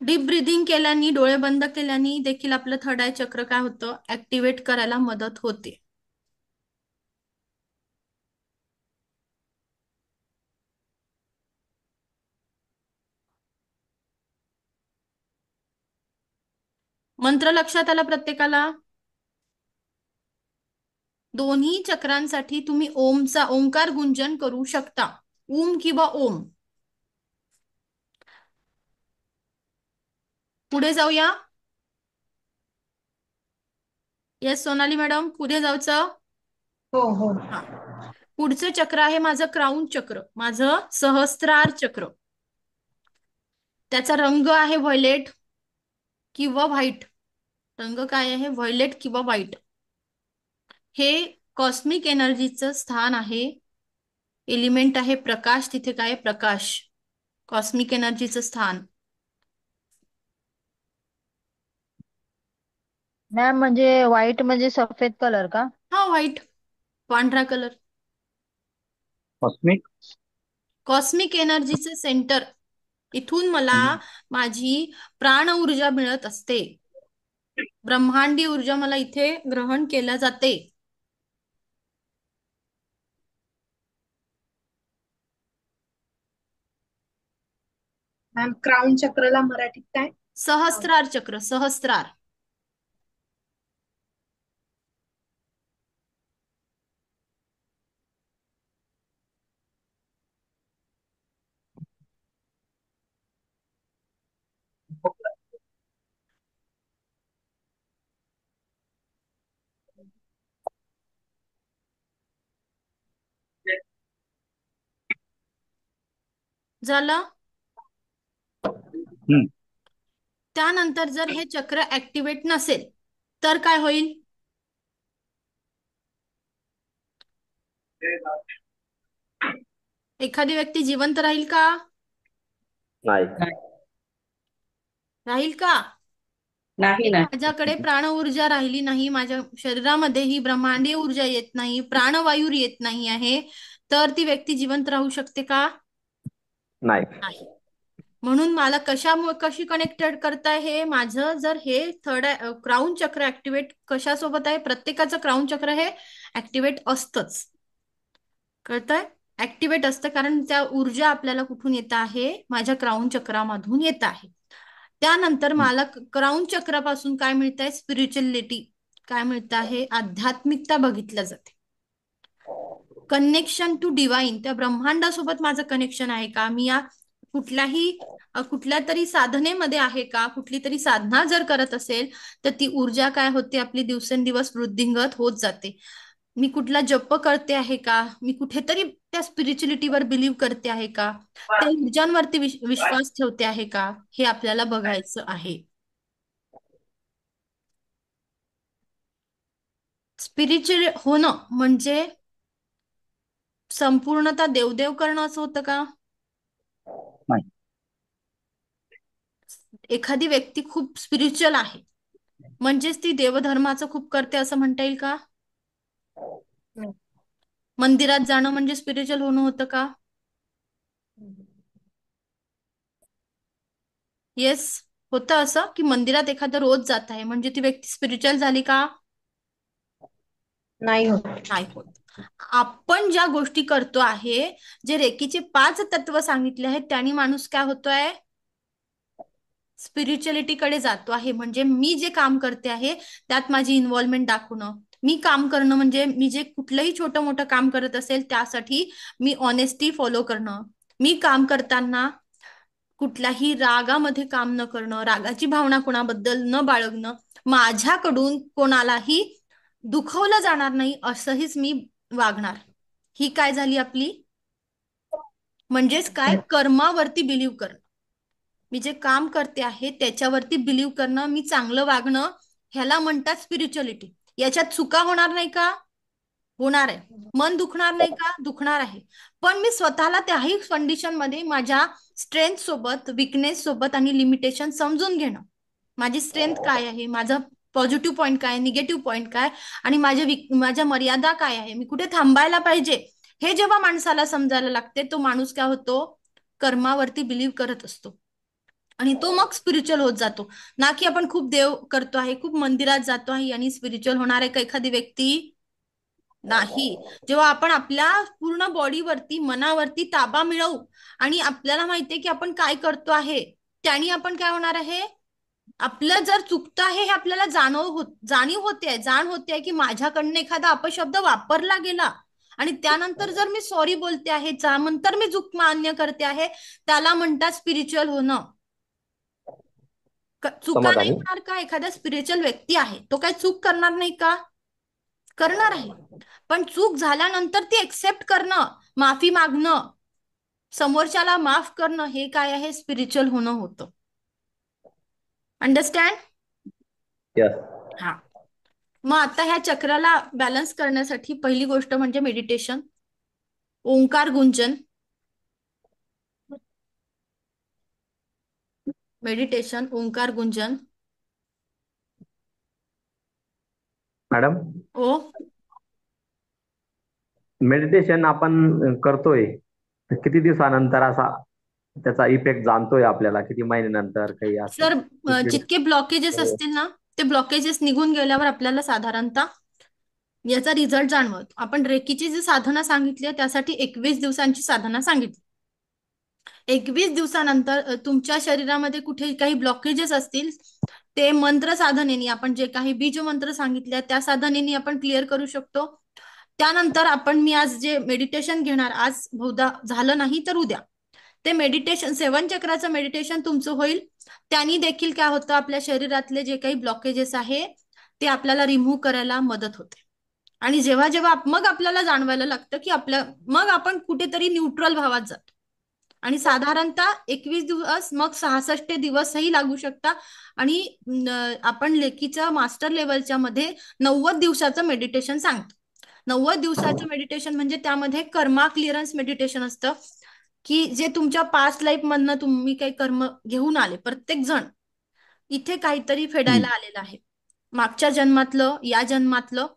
A: डीप ब्रिदिंग केल्याने, डोळे बंद केल्याने देखील आपलं थर्ड आय चक्र काय होतं? ऍक्टिव्हेट करायला मदत होते. मंत्र लक्षात आला प्रत्येकाला? दोन्ही चक्रांसाठी तुम्ही ओमचा ओंकार गुंजन करू शकता, उम किंवा ओम. पुढे जाऊया. येस सोनाली मॅडम, पुढे जाऊचं.
C: हो हो.
A: हा, पुढचं चक्र आहे माझं क्राऊन चक्र, माझं सहस्त्रार चक्र. त्याचा रंग आहे व्हायलेट किंवा व्हाईट. रंग काय आहे? व्हायलेट किंवा व्हाईट. हे कॉस्मिक एनर्जीचं स्थान आहे. एलिमेंट आहे प्रकाश. तिथे काय? प्रकाश. कॉस्मिक एनर्जीचं स्थान.
B: मॅम म्हणजे व्हाईट म्हणजे सफेद कलर का?
A: हा, व्हाईट, पांढरा कलर.
E: कॉस्मिक.
A: कॉस्मिक एनर्जीचं सेंटर. इथून मला माझी प्राण ऊर्जा मिळत असते. ब्रह्मांडी ऊर्जा मला इथे ग्रहण केल्या जाते.
C: मॅम, क्राऊन चक्रला मराठीत काय?
A: सहस्त्रार चक्र, सहस्त्रार. झालं?
E: हम्म.
A: त्यानंतर जर हे चक्र ऍक्टिव्हेट नसेल तर काय होईल? एखादी व्यक्ती जिवंत राहील का?
F: नाही.
A: राहील का?
C: नाही नाही.
A: माझ्याकडे प्राण ऊर्जा राहिली नाही, माझ्या शरीरामध्ये ही ब्रह्मांडीय ऊर्जा येत नाही, प्राणवायू येत नाही आहे, तर ती व्यक्ती जिवंत राहू शकते का?
F: नाही.
A: नाही. म्हणून मला कशी कनेक्टेड करताय हे? माझं जर हे थर्ड क्राऊन चक्र ऍक्टिव्हेट कशासोबत आहे? प्रत्येकाचं क्राऊन चक्र हे ऍक्टिव्हेट असतंच. कळतंय? ऍक्टिव्हेट असतं कारण त्या ऊर्जा आपल्याला कुठून येत आहे? माझ्या क्राऊन चक्रामधून येत आहे. त्यानंतर मला क्राऊन चक्रापासून काय मिळत आहे? स्पिरिच्युअलिटी. काय मिळत आहे? आध्यात्मिकता बघितल्या जाते. Connection to divine. त्या ब्रह्मांडासोबत माझं कनेक्शन आहे का? मी या कुठल्या तरी साधनेमध्ये आहे का? कुठली तरी साधना जर करत असेल तर ती ऊर्जा काय होते? आपली दिवसेंदिवस वृद्धिंगत होत जाते. मी कुठला जप करते आहे का? मी कुठेतरी त्या स्पिरिच्युअलिटीवर बिलीव्ह करते आहे का? त्या ऊर्जांवरती विश्वास ठेवते आहे का? हे आपल्याला बघायचं आहे. स्पिरिच्युअल होणं म्हणजे संपूर्णतः देवदेव करणं असं होतं का?
E: नाही.
A: एखादी व्यक्ती खूप स्पिरिच्युअल आहे म्हणजेच ती देवधर्माचं खूप करते असं म्हणता येईल का?
D: नाही.
A: मंदिरात जाणं म्हणजे स्पिरिच्युअल होणं होतं का? येस, होतं असं की मंदिरात एखादं रोज जात आहे म्हणजे ती व्यक्ती स्पिरिच्युअल झाली का?
C: नाही होत.
A: नाही होत. आपण ज्या गोष्टी करतो आहे, जे रेकीचे 5 तत्व सांगितले आहेत त्यांनी माणूस काय होतोय? स्पिरिच्युअलिटी कडे जातो आहे. म्हणजे मी जे काम करते आहे त्यात माझी इन्व्हॉल्वमेंट दाखवणं. मी काम करणं म्हणजे मी जे कुठलंही छोटं मोठं काम करत असेल त्यासाठी मी ऑनेस्टी फॉलो करणं. मी काम करताना कुठल्याही रागामध्ये काम न करणं, रागाची भावना कोणाबद्दल न बाळगणं, माझ्याकडून कोणालाही दुखवलं जाणार नाही असंहीच मी वागणार. ही काय झाली आपली? म्हणजेच काय? कर्मावरती बिलीव्ह करणं. मी जे काम करते आहे त्याच्यावरती बिलीव्ह करणं, मी चांगलं वागणं, ह्याला म्हणतात स्पिरिच्युअलिटी. याच्यात चुका होणार नाही का? होणार आहे. मन दुखणार नाही का? दुखणार आहे. पण मी स्वतःला त्याही कंडिशन मध्ये माझ्या स्ट्रेंथ सोबत, विकनेस सोबत आणि लिमिटेशन समजून घेणं. माझी स्ट्रेंथ काय आहे, माझा पॉझिटिव्ह पॉईंट काय, निगेटिव्ह पॉईंट काय आणि माझ्या मर्यादा काय आहे, मी कुठे थांबायला पाहिजे, हे जेव्हा माणसाला समजायला लागते तो माणूस काय होतो? कर्मावरती बिलीव्ह करत असतो आणि तो मग स्पिरिच्युअल होत जातो. ना की आपण खूप देव करतो आहे, खूप मंदिरात जातो आहे आणि स्पिरिच्युअल होणार आहे का एखादी व्यक्ती? नाही. जेव्हा आपण आपल्या पूर्ण बॉडीवरती, मनावरती ताबा मिळवू आणि आपल्याला माहितीये की आपण काय करतो आहे, त्यानी आपण काय होणार आहे? आपलं जर चुकतं आहे हे आपल्याला जाणीव होते, जाण होते की माझ्याकडनं एखादा अपशब्द वापरला गेला आणि त्यानंतर जर मी सॉरी बोलते आहे, त्यानंतर मी चूक मान्य करते आहे, त्याला म्हणतात स्पिरिच्युअल होणं. चुका नाही
F: समाधानी.
A: होणार का? एखादा स्पिरिच्युअल व्यक्ती आहे तो काय चूक करणार नाही का? करणार आहे. पण चूक झाल्यानंतर ती एक्सेप्ट करणं, माफी मागणं, समोरच्याला माफ करणं, हे काय आहे? स्पिरिच्युअल होणं होतं. अंडरस्टँड?
F: यस.
A: हा. मग आता ह्या चक्राला बॅलन्स करण्यासाठी पहिली गोष्ट म्हणजे मेडिटेशन, ओंकार गुंजन. मेडिटेशन, ओंकार गुंजन.
F: मॅडम,
A: ओ,
F: मेडिटेशन आपण करतोय तर किती दिवसानंतर असा त्याचा इफेक्ट जाणतोय आपल्याला? किती महिन्यानंतर काही असं?
A: सर, जितके ब्लॉकेजेस असतील ना ते ब्लॉकेजेस निघून गेल्यावर आपल्याला साधारणतः याचा रिझल्ट जाणवत. आपण रेकीची जी साधना सांगितली आहे त्यासाठी 21 दिवसांची साधना सांगितली. 21 दिवसानंतर तुमच्या शरीरामध्ये कुठे काही ब्लॉकेजेस असतील ते मंत्र साधनेने, आपण जे काही बीज मंत्र सांगितले त्या साधनेने आपण क्लिअर करू शकतो. त्यानंतर मी आज जे मेडिटेशन घेणार, आज बहुधा झालं नाही तर उद्या ते मेडिटेशन, 7 चक्राचं मेडिटेशन तुमचं होईल. त्यांनी देखील काय होतं, आपल्या शरीरातले जे काही ब्लॉकेजेस आहे ते आपल्याला रिमूव्ह करायला मदत होते. आणि जेव्हा जेव्हा मग आपल्याला जाणवायला लागतं की मग आपण कुठेतरी न्यूट्रल भावात जातो. आणि साधारणतः 21 दिवस, मग 66 दिवसही लागू शकता. आणि आपण लेकीच्या मास्टर लेवलच्या मध्ये 90 दिवसाचं मेडिटेशन सांगतो. 90 दिवसाचं मेडिटेशन म्हणजे त्यामध्ये कर्मा क्लिअरन्स मेडिटेशन असतं की जे तुमच्या पास्ट लाईफ मधनं तुम्ही काही कर्म घेऊन आले, प्रत्येक जण इथे काहीतरी फेडायला आलेलं आहे, मागच्या जन्मातलं, या जन्मातलं.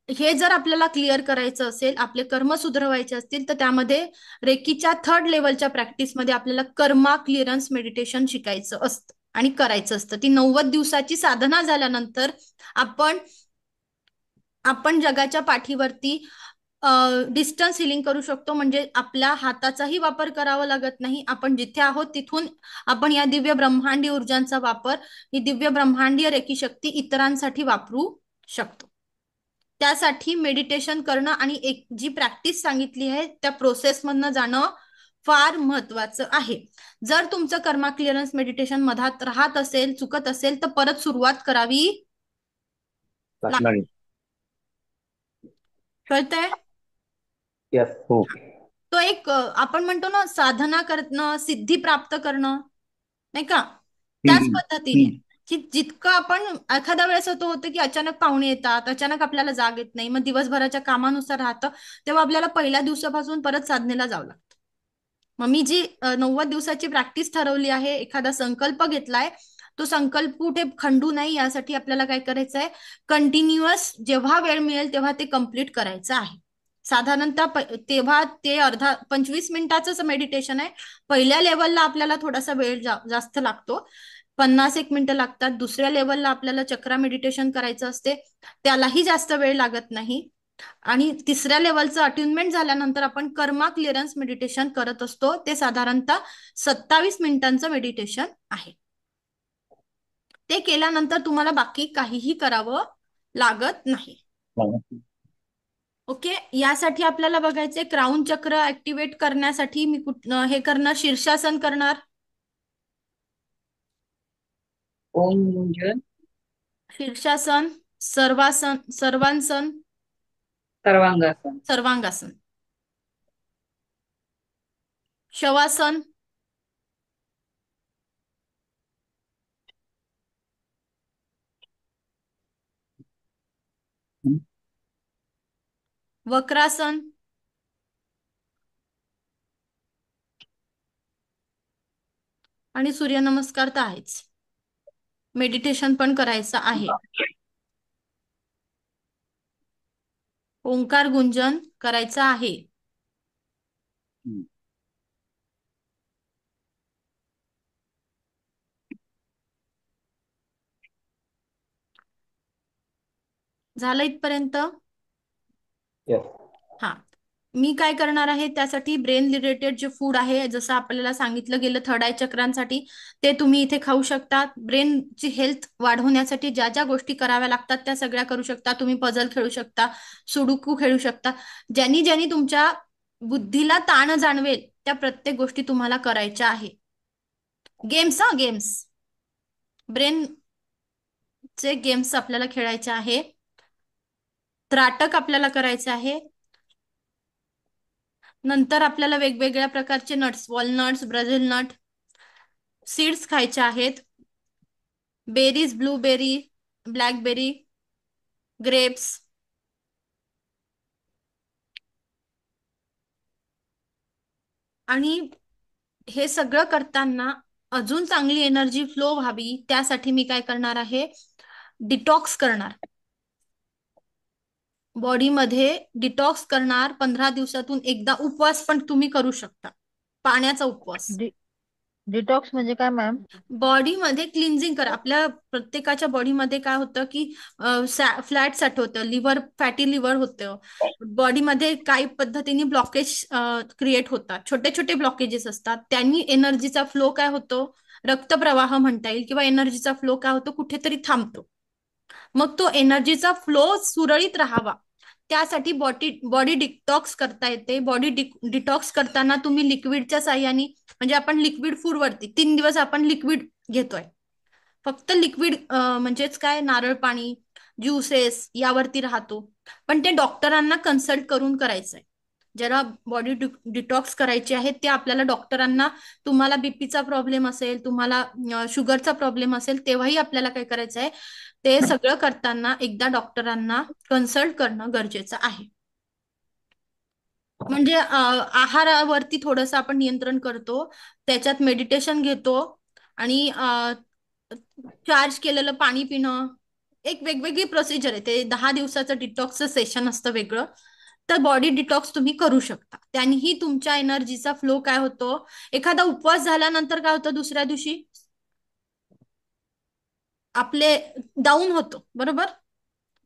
A: हे जर आपल्याला क्लिअर करायचं असेल, आपले कर्म सुधरवायचे असतील, तर त्यामध्ये रेकीच्या 3rd लेवलच्या प्रॅक्टिसमध्ये आपल्याला कर्मा क्लिअरन्स मेडिटेशन शिकायचं असतं आणि करायचं असतं. ती 90 दिवसाची साधना झाल्यानंतर आपण जगाच्या पाठीवरती डिस्टन्स हिलिंग करू शकतो. म्हणजे आपल्या हाताचाही वापर करावा लागत नाही. आपण जिथे आहोत तिथून आपण या दिव्य ब्रह्मांडीय ऊर्जांचा वापर, ही दिव्य ब्रह्मांडीय रेकी शक्ती इतरांसाठी वापरू शकतो. त्यासाठी मेडिटेशन करणं आणि एक जी प्रॅक्टिस सांगितली आहे त्या प्रोसेस मधनं जाणं फार महत्वाचं आहे. जर तुमचं कर्मा क्लिअरन्स मेडिटेशन मधात राहत असेल, चुकत असेल, तर परत सुरुवात करावी लागते.
E: नाही.
A: कळतंय?
F: यस. हो.
A: तो एक आपण म्हणतो ना, साधना करणं, सिद्धी प्राप्त करणं, नाही का? त्याच पद्धतीने की जितकं आपण एखाद्या वेळेस असं होतं की अचानक पाहुणे येतात, अचानक आपल्याला जाग येत नाही, मग दिवसभराच्या कामानुसार राहतं, तेव्हा आपल्याला पहिल्या दिवसापासून परत साधनेला जावं लागतं. मग मी जी 90 दिवसाची प्रॅक्टिस ठरवली आहे, एखादा संकल्प घेतलाय, तो संकल्प कुठे खंडू नाही यासाठी आपल्याला काय करायचं आहे, कंटिन्युअस जेव्हा वेळ मिळेल तेव्हा ते कम्प्लीट करायचं आहे. साधारणतः तेव्हा ते 25 मिनिटाचंच मेडिटेशन आहे. पहिल्या लेवलला आपल्याला थोडासा वेळ जास्त लागतो, 50 एक मिनिटं लागतात. दुसऱ्या लेवलला आपल्याला चक्रा मेडिटेशन करायचं असते, त्यालाही जास्त वेळ लागत नाही. आणि तिसऱ्या लेवलचं अट्युनमेंट झाल्यानंतर आपण कर्मा क्लिअरन्स मेडिटेशन करत असतो, ते साधारणतः 27 मिनिटांचं मेडिटेशन आहे. ते केल्यानंतर तुम्हाला बाकी काहीही करावं लागत नाही. ओके, यासाठी आपल्याला बघायचे क्राऊन चक्र ऍक्टिव्हेट करण्यासाठी मी हे करणार, शीर्षासन करणार,
C: ओम गुंजन,
A: शीर्षासन, सर्वांसन,
C: सर्वांगासन,
A: सर्वांगासन, शवासन, वक्रासन, आणि सूर्यनमस्कार तर आहेच. मेडिटेशन पण करायचं आहे. ओंकार गुंजन करायचं आहे. झालं इथपर्यंत?
F: येस.
A: हा, मी काय करणार आहे त्यासाठी, ब्रेन रिलेटेड जे फूड आहे, जसं आपल्याला सांगितलं गेलं थर्ड आय चक्रांसाठी, ते तुम्ही इथे खाऊ शकता. ब्रेनची हेल्थ वाढवण्यासाठी ज्या ज्या गोष्टी कराव्या लागतात त्या सगळ्या करू शकता. तुम्ही पझल खेळू शकता, सुडुकू खेळू शकता. ज्यांनी ज्यांनी तुमच्या बुद्धीला ताण जाणवेल त्या प्रत्येक गोष्टी तुम्हाला करायच्या आहे. गेम्स, गेम्स, ब्रेनचे गेम्स आपल्याला खेळायचे आहे. त्राटक आपल्याला करायचं आहे. नंतर आपल्याला वेगवेगळ्या प्रकारचे nuts, walnuts, Brazil nut, seeds खायचे आहेत. बेरीज, ब्लूबेरी, ब्लॅकबेरी, ग्रेप्स, आणि हे सगळं करताना अजून चांगली एनर्जी फ्लो व्हावी त्यासाठी मी काय करणार आहे, डिटॉक्स करणार. बॉडीमध्ये डिटॉक्स करणार. 15 दिवसातून एकदा उपवास पण तुम्ही करू शकता, पाण्याचा उपवास.
B: डिटॉक्स म्हणजे काय मॅम?
A: बॉडीमध्ये क्लिन्झिंग करा. आपल्या प्रत्येकाच्या बॉडीमध्ये काय होतं की फ्लॅट साठवतं, लिव्हर, फॅटी लिव्हर होतं. बॉडीमध्ये काही पद्धतीने ब्लॉकेज क्रिएट होतात, छोटे छोटे ब्लॉकेजेस असतात. त्यांनी एनर्जीचा फ्लो काय होतो, रक्तप्रवाह म्हणता येईल, किंवा एनर्जीचा फ्लो काय होतो, कुठेतरी थांबतो. मग तो एनर्जीचा फ्लो सुरळीत राहावा त्यासाठी बॉडी डिटॉक्स करता येते. बॉडी डिटॉक्स करताना तुम्ही लिक्विडच्या साह्याने, म्हणजे आपण लिक्विड फूड वरती 3 दिवस आपण लिक्विड घेतोय, फक्त लिक्विड म्हणजेच काय, नारळ पाणी, ज्युसेस यावरती राहतो. पण ते डॉक्टरांना कन्सल्ट करून करायचंय. ज्याला बॉडी डिटॉक्स करायची आहे ते आपल्याला डॉक्टरांना, तुम्हाला बीपीचा प्रॉब्लेम असेल, तुम्हाला शुगरचा प्रॉब्लेम असेल, तेव्हाही आपल्याला काय करायचं आहे, ते सगळं करताना एकदा डॉक्टरांना कन्सल्ट करणं गरजेचं आहे. म्हणजे आहारावरती थोडंसं आपण नियंत्रण करतो, त्याच्यात मेडिटेशन घेतो, आणि चार्ज केलेलं पाणी पिणं, एक वेगवेगळी प्रोसिजर आहे. ते 10 दिवसाचं डिटॉक्सचं सेशन असतं वेगळं. तर बॉडी डिटॉक्स तुम्ही करू शकता. त्यांनीही तुमच्या एनर्जीचा फ्लो काय होतो, एखादा उपवास झाल्यानंतर काय होतं, दुसऱ्या दिवशी आपले डाऊन होतो, बरोबर,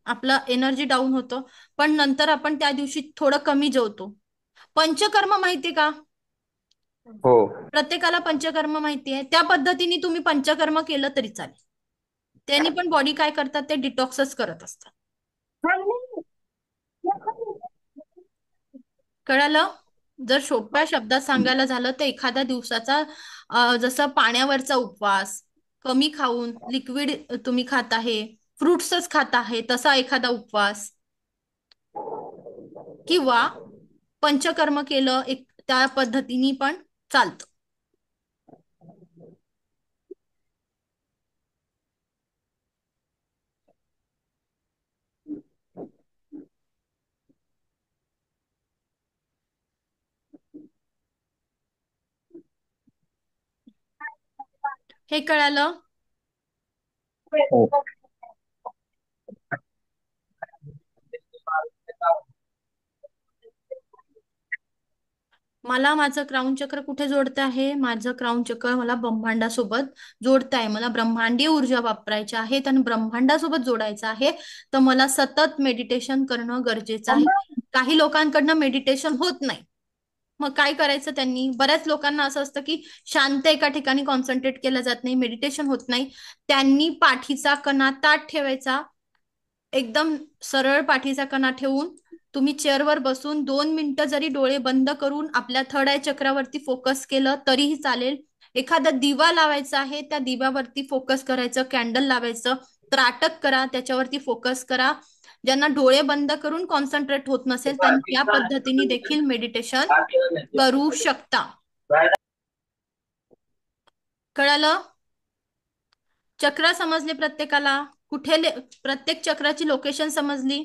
A: आपला एनर्जी डाऊन होतो. पण नंतर आपण त्या दिवशी थोडं कमी जेवतो. पंचकर्म माहितीये का?
F: हो.
A: प्रत्येकाला पंचकर्म माहिती आहे. त्या पद्धतीने तुम्ही पंचकर्म केलं तरी चालेल. त्यांनी पण बॉडी काय करतात, ते डिटॉक्सच करत असतात. कळालं? जर सोप्या शब्दात सांगायला झालं तर एखाद्या दिवसाचा जसं पाण्यावरचा उपवास, कमी खाऊन लिक्विड तुम्ही खात आहे, फ्रुट्सच खात आहे, तसा एखादा उपवास, किंवा पंचकर्म केलं त्या पद्धतीने पण चालतं. हे कळालं?
E: हो.
A: मला माझं क्राऊन चक्र कुठे जोडतं आहे? माझं क्राऊन चक्र मला ब्रह्मांडासोबत जोडत आहे. मला ब्रह्मांडीय ऊर्जा वापरायची आहे आणि ब्रह्मांडासोबत जोडायचं आहे. तर मला सतत मेडिटेशन करणं गरजेचं आहे. काही लोकांकडनं मेडिटेशन होत नाही. मग काय करायचं त्यांनी? बऱ्याच लोकांना असं असतं की शांत एका ठिकाणी कॉन्सन्ट्रेट केलं जात नाही, मेडिटेशन होत नाही. त्यांनी पाठीचा कणा ताठ ठेवायचा, एकदम सरळ पाठीचा कणा ठेवून तुम्ही चेअरवर बसून 2 मिनिटं जरी डोळे बंद करून आपल्या थर्ड आय चक्रावरती फोकस केलं तरीही चालेल. एखादा दिवा लावायचा आहे, त्या दिव्यावरती फोकस करायचं, कॅन्डल लावायचं, त्राटक करा, त्याच्यावरती फोकस करा. ज्यांना डोळे बंद करून कॉन्सन्ट्रेट होत नसेल त्यांनी या पद्धतीने देखील मेडिटेशन करू शकता. कळालं? चक्र समजले प्रत्येकाला? प्रत्येक चक्राची लोकेशन समजली?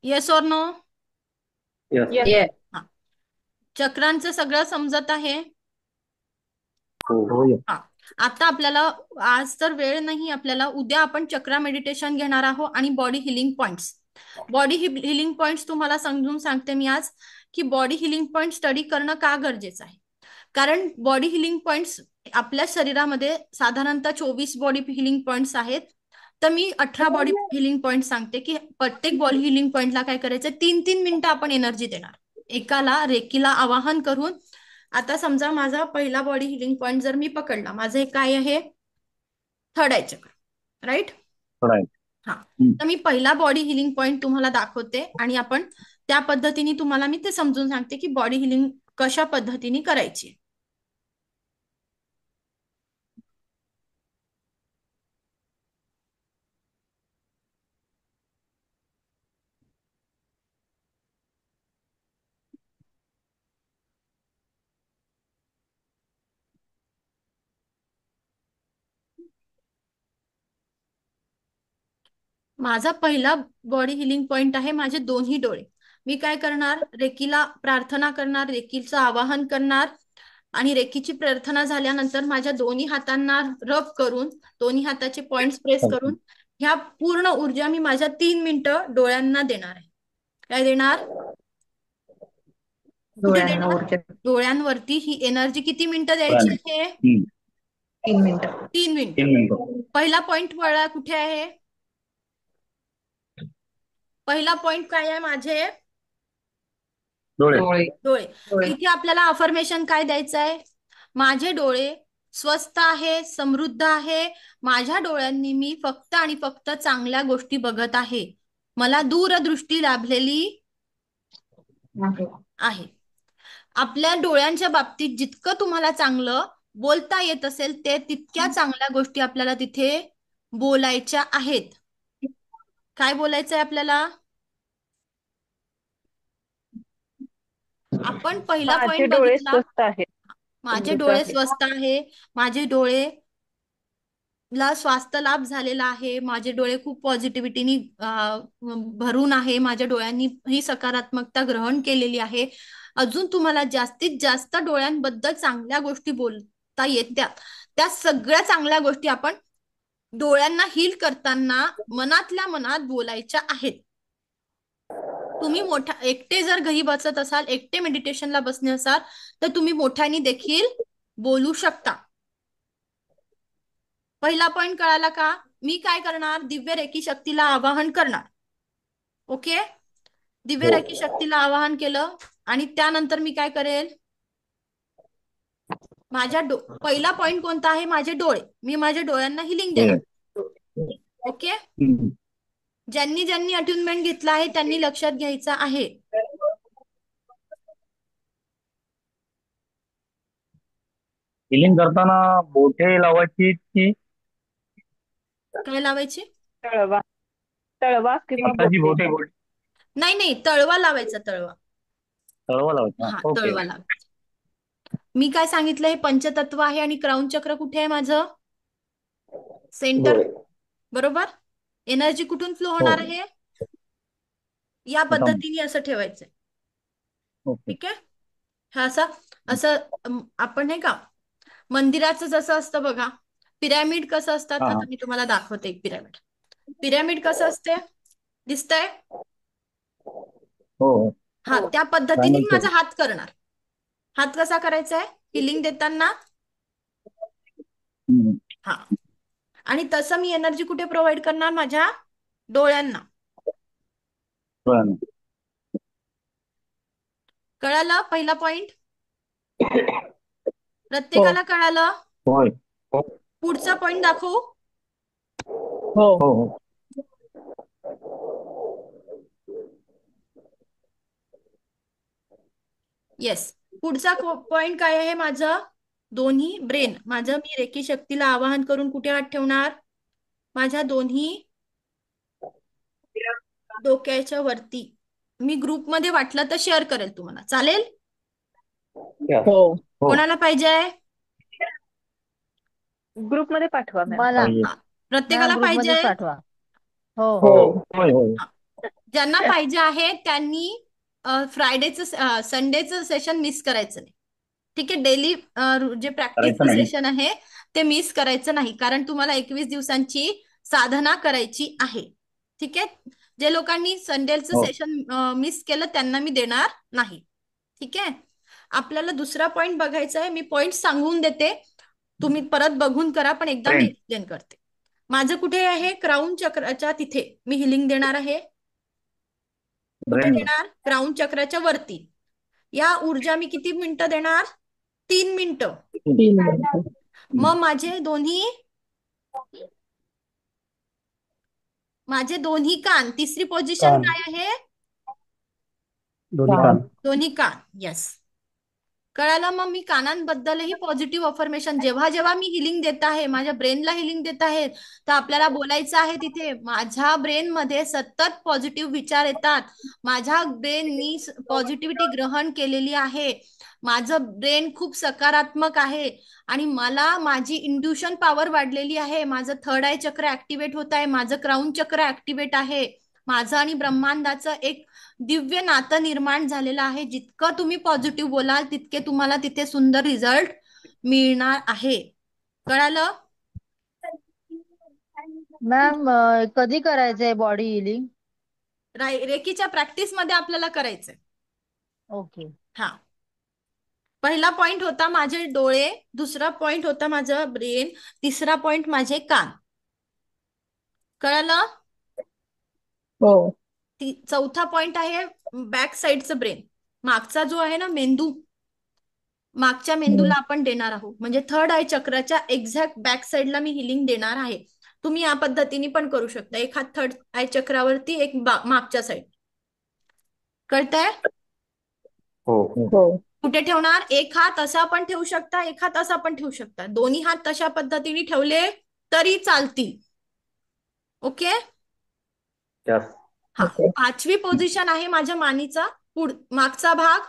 A: Yes or no?
E: Yes.
C: Yes.
A: चक्रांचं सगळं समजत आहे?
E: हो.
A: आता आपल्याला आज तर वेळ नाही, आपल्याला उद्या आपण चक्रा मेडिटेशन घेणार आहोत आणि body healing points. Body healing points तुम्हाला समजून सांगते मी आज की बॉडी हिलिंग पॉइंट स्टडी करणं का गरजेचं आहे. कारण बॉडी हिलिंग पॉइंट्स आपल्या शरीरामध्ये साधारणतः 24 बॉडी हिलिंग पॉइंट्स आहेत. तर मी 18 बॉडी हिलिंग पॉइंट सांगते की प्रत्येक बॉडी हिलिंग पॉइंटला काय करायचं, 3-3 मिनिटं आपण एनर्जी देणार. एकाला रेकीला आवाहन करून. आता समजा माझा पहिला बॉडी हिलिंग पॉइंट जर मी पकडला, माझं हे काय आहे? थर्ड आय चक्र, राईट? हा. तर मी पहिला बॉडी हिलिंग पॉइंट तुम्हाला दाखवते आणि आपण त्या पद्धतीने तुम्हाला मी ते समजून सांगते की बॉडी हिलिंग कशा पद्धतीने करायची. माझा पहिला बॉडी हिलिंग पॉइंट आहे माझे दोन्ही डोळे. मी काय करणार? रेकीला प्रार्थना करणार, रेकीचं आवाहन करणार आणि रेकीची प्रार्थना झाल्यानंतर माझ्या दोन्ही हातांना रब करून, दोन्ही हाताचे पॉइंट्स प्रेस करून ह्या पूर्ण ऊर्जा मी माझ्या 3 मिनिटं डोळ्यांना देणार आहे. काय देणार? कुठे देणार? डोळ्यांवरती ही एनर्जी किती मिनिटं द्यायची आहे?
D: 3 मिनिटं.
A: 3 मिनिटं. पहिला पॉइंट वळा कुठे आहे? पहिला पॉइंट काय आहे माझे?
C: डोळे.
A: डोळे. इथे आपल्याला अफर्मेशन काय द्यायचं आहे? माझे डोळे स्वस्थ आहे, समृद्ध आहे. माझ्या डोळ्यांनी मी फक्त आणि फक्त चांगल्या गोष्टी बघत आहे. मला दूरदृष्टी लाभलेली आहे. आपल्या डोळ्यांच्या बाबतीत जितकं तुम्हाला चांगलं बोलता येत असेल ते तितक्या चांगल्या गोष्टी आपल्याला तिथे बोलायच्या आहेत. काय बोलायचं आहे आपल्याला? आपण पहिला पॉइंट बघितला, माझे डोळे स्वस्थ आहे, माझे डोळे ला स्वास्थ्य लाभ झालेला आहे, माझे डोळे खूप पॉझिटिव्हिटीनी भरून आहे, माझ्या डोळ्यांनी ही सकारात्मकता ग्रहण केलेली आहे. अजून तुम्हाला जास्तीत जास्त डोळ्यांबद्दल चांगल्या गोष्टी बोलता येत्या, त्या सगळ्या चांगल्या गोष्टी आपण डोळ्यांना हील करताना मनातल्या मनात बोलायच्या आहेत. तुम्ही एकटे जर घरी बसत असाल, एकटे मेडिटेशनला बसणे असाल तर तुम्ही मोठ्याने देखील बोलू शकता. पहिला पॉइंट कळाला का? मी काय करणार? दिव्य रेकी शक्तीला आवाहन करणार. ओके, दिव्य रेकी शक्तीला आवाहन केलं आणि त्यानंतर मी काय करेल? माझ्या पहिला पॉइंट कोणता आहे? माझे डोळे. मी माझ्या डोळ्यांना हिलिंग देणार. ओके, ज्यांनी ज्यांनी अट्युनमेंट घेतला आहे त्यांनी लक्षात घ्यायचं आहे.
E: हिलिंग करताना बोटे लावायची की
A: काय लावायची?
B: तळवा किंवा
E: बोटे?
A: नाही नाही, तळवा लावायचा. तळवा
E: लावायचा.
A: हा, तळवा लावायचा. मी काय सांगितलं? हे पंचतत्व आहे आणि क्राऊन चक्र कुठे आहे माझं? सेंटर, बरोबर. एनर्जी कुठून फ्लो होणार आहे? या पद्धतीने असं ठेवायचंय. ठीक आहे. हा असं आपण नाही का मंदिराचं जसं असतं बघा, पिरॅमिड कसं असतात,
E: हा
A: आता
E: हा
A: मी तुम्हाला दाखवते एक पिरॅमिड. पिरॅमिड कसं असते, दिसतंय?
E: हो हो
A: हा, त्या पद्धतीने
E: triangle
A: माझा
E: shape.
A: हात करणार. हात कसा करायचा आहे हिलिंग देताना?
E: हम्म.
A: हा, आणि तसं मी एनर्जी कुठे प्रोव्हाइड करणार? माझ्या डोळ्यांना.
E: कळलं.
A: कळालं पहिला पॉइंट?
B: हो
A: प्रत्येकाला कळालं?
E: होय.
A: पुढचा पॉइंट दाखवू?
B: हो
E: हो हो
A: येस. पुढचा पॉइंट काय आहे माझं? दोन्ही ब्रेन. माझं मी रेकी शक्तीला आवाहन करून कुठे हात ठेवणार? माझ्या दोन्ही डोक्याच्या वरती. मी ग्रुपमध्ये वाटलं तर शेअर करेल तुम्हाला, चालेल?
E: Yes.
B: हो
E: हो
A: कोणाला पाहिजे?
D: ग्रुपमध्ये पाठवा मॅम.
B: मला
E: पाहिजे.
A: हा, प्रत्येकाला
B: मॅम
A: पाहिजे?
B: ग्रुपमध्येच पाठवा. हो
E: हो
B: हो
E: होय होय
A: ज्यांना पाहिजे आहे त्यांनी फ्रायडेचं संडेचं सेशन मिस करायचं नाही. ठीक आहे, डेली जे
E: करायचं
A: प्रॅक्टिसचं
E: नाही.
A: सेशन आहे ते मिस करायचं नाही, कारण तुम्हाला 21 दिवसांची साधना करायची आहे. ठीक आहे, जे लोकांनी संडेचं
E: हो
A: सेशन मिस केलं त्यांना मी देणार नाही. ठीक आहे, आपल्याला दुसरा पॉइंट बघायचा आहे. मी पॉइंट सांगून देते, तुम्ही परत बघून करा, पण एकदा मी
E: ट्रेंड
A: एक्सप्लेन करते. माझं कुठे आहे? क्राऊन चक्राच्या तिथे मी हिलिंग देणार आहे. कुठे
E: ब्रेन
A: देणार? क्राऊन चक्राच्या वरती. या ऊर्जा मी किती मिनिटं देणार? 3 मिनिटं.
B: 3 मिनिटं.
A: मग माझे दोन्ही कान, तिसरी पोझिशन
E: कान
A: काय आहे?
E: दोन्ही कान
A: दोन्ही कान. येस, कळालं? मग मी कानांबद्दलही पॉझिटिव्ह अफर्मेशन, जेव्हा जेव्हा मी हिलिंग देत आहे, माझ्या ब्रेनला हिलिंग देत आहे, तर आपल्याला बोलायचं आहे तिथे माझ्या ब्रेनमध्ये सतत पॉझिटिव्ह विचार येतात. माझ्या ब्रेननी पॉझिटिव्हिटी ग्रहण केलेली आहे. माझं ब्रेन खूप सकारात्मक आहे आणि मला माझी इंट्युशन पॉवर वाढलेली आहे. माझं थर्ड आय चक्र ऍक्टिव्हेट होत आहे. माझं क्राऊन चक्र ऍक्टिव्हेट आहे. माझं आणि ब्रह्मांडाचं एक दिव्य नातं निर्माण झालेलं आहे. जितकं तुम्ही पॉझिटिव्ह बोलाल तितके तुम्हाला तिथे सुंदर रिझल्ट मिळणार आहे. कळालं?
B: मॅम कधी करायचंय बॉडी हिलिंग?
A: रेकीच्या प्रॅक्टिस मध्ये आपल्याला करायचंय.
B: ओके.
A: हा, पहिला पॉइंट होता माझे डोळे, दुसरा पॉइंट होता माझं ब्रेन, तिसरा पॉइंट माझे कान. कळालं?
B: हो
A: चौथा पॉइंट आहे बॅक साइडचं ब्रेन. मागचा जो आहे ना मेंदू, मागच्या मेंदूला आपण देणार आहोत. म्हणजे थर्ड आय चक्राच्या एक्झॅक्ट बॅक साइडला मी हिलिंग देणार आहे. तुम्ही या पद्धतीने पण करू शकता. एक हात थर्ड आय चक्रावरती, एक मागच्या साइड. कळतंय?
E: हो
B: हो
A: कुठे ठेवणार? एक हात असा पण ठेवू शकता, एक हात असा पण ठेवू शकता. दोन्ही हात तशा पद्धतीने ठेवले तरी चालतील. ओके.
E: यस
A: हा,
B: ओके.
A: 5वी पोझिशन आहे माझ्या मानेचा मागचा भाग.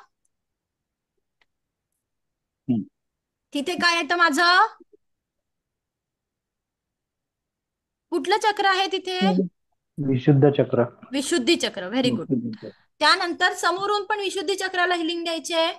A: तिथे काय येतं माझं? कुठलं चक्र आहे तिथे?
E: विशुद्ध चक्र.
A: विशुद्धी चक्र. Very good. त्यानंतर समोरून पण विशुद्धी चक्राला हिलिंग द्यायचे.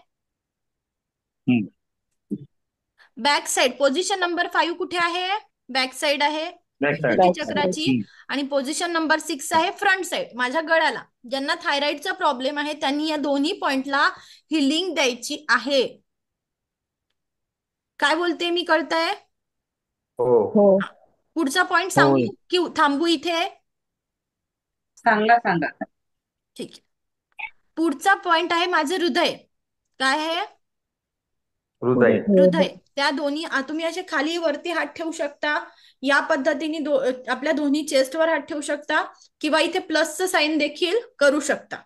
A: बॅक साइड पोझिशन नंबर 5 कुठे आहे? बॅक साइड आहे
E: बॅक साइड.
A: विशुद्धी चक्राची. आणि पोझिशन नंबर 6 आहे फ्रंट साइड, माझ्या गळ्याला. ज्यांना थायरॉइडचा प्रॉब्लेम आहे त्यांनी या दोन्ही पॉइंटला हिलिंग द्यायची आहे. काय बोलते मी, कळतंय?
E: हो
B: हो
A: पुढचा पॉइंट सांगू की थांबू इथे?
C: सांगा सांगा.
A: ठीक आहे. पुढचा पॉइंट आहे माझं हृदय. काय आहे?
E: हृदय.
A: हृदय. त्या दोन्ही तुम्ही असे खाली वरती हात ठेवू शकता. या पद्धतीने आपल्या दोन्ही चेस्टवर हात ठेवू शकता, किंवा इथे प्लसचं साइन देखील करू शकता.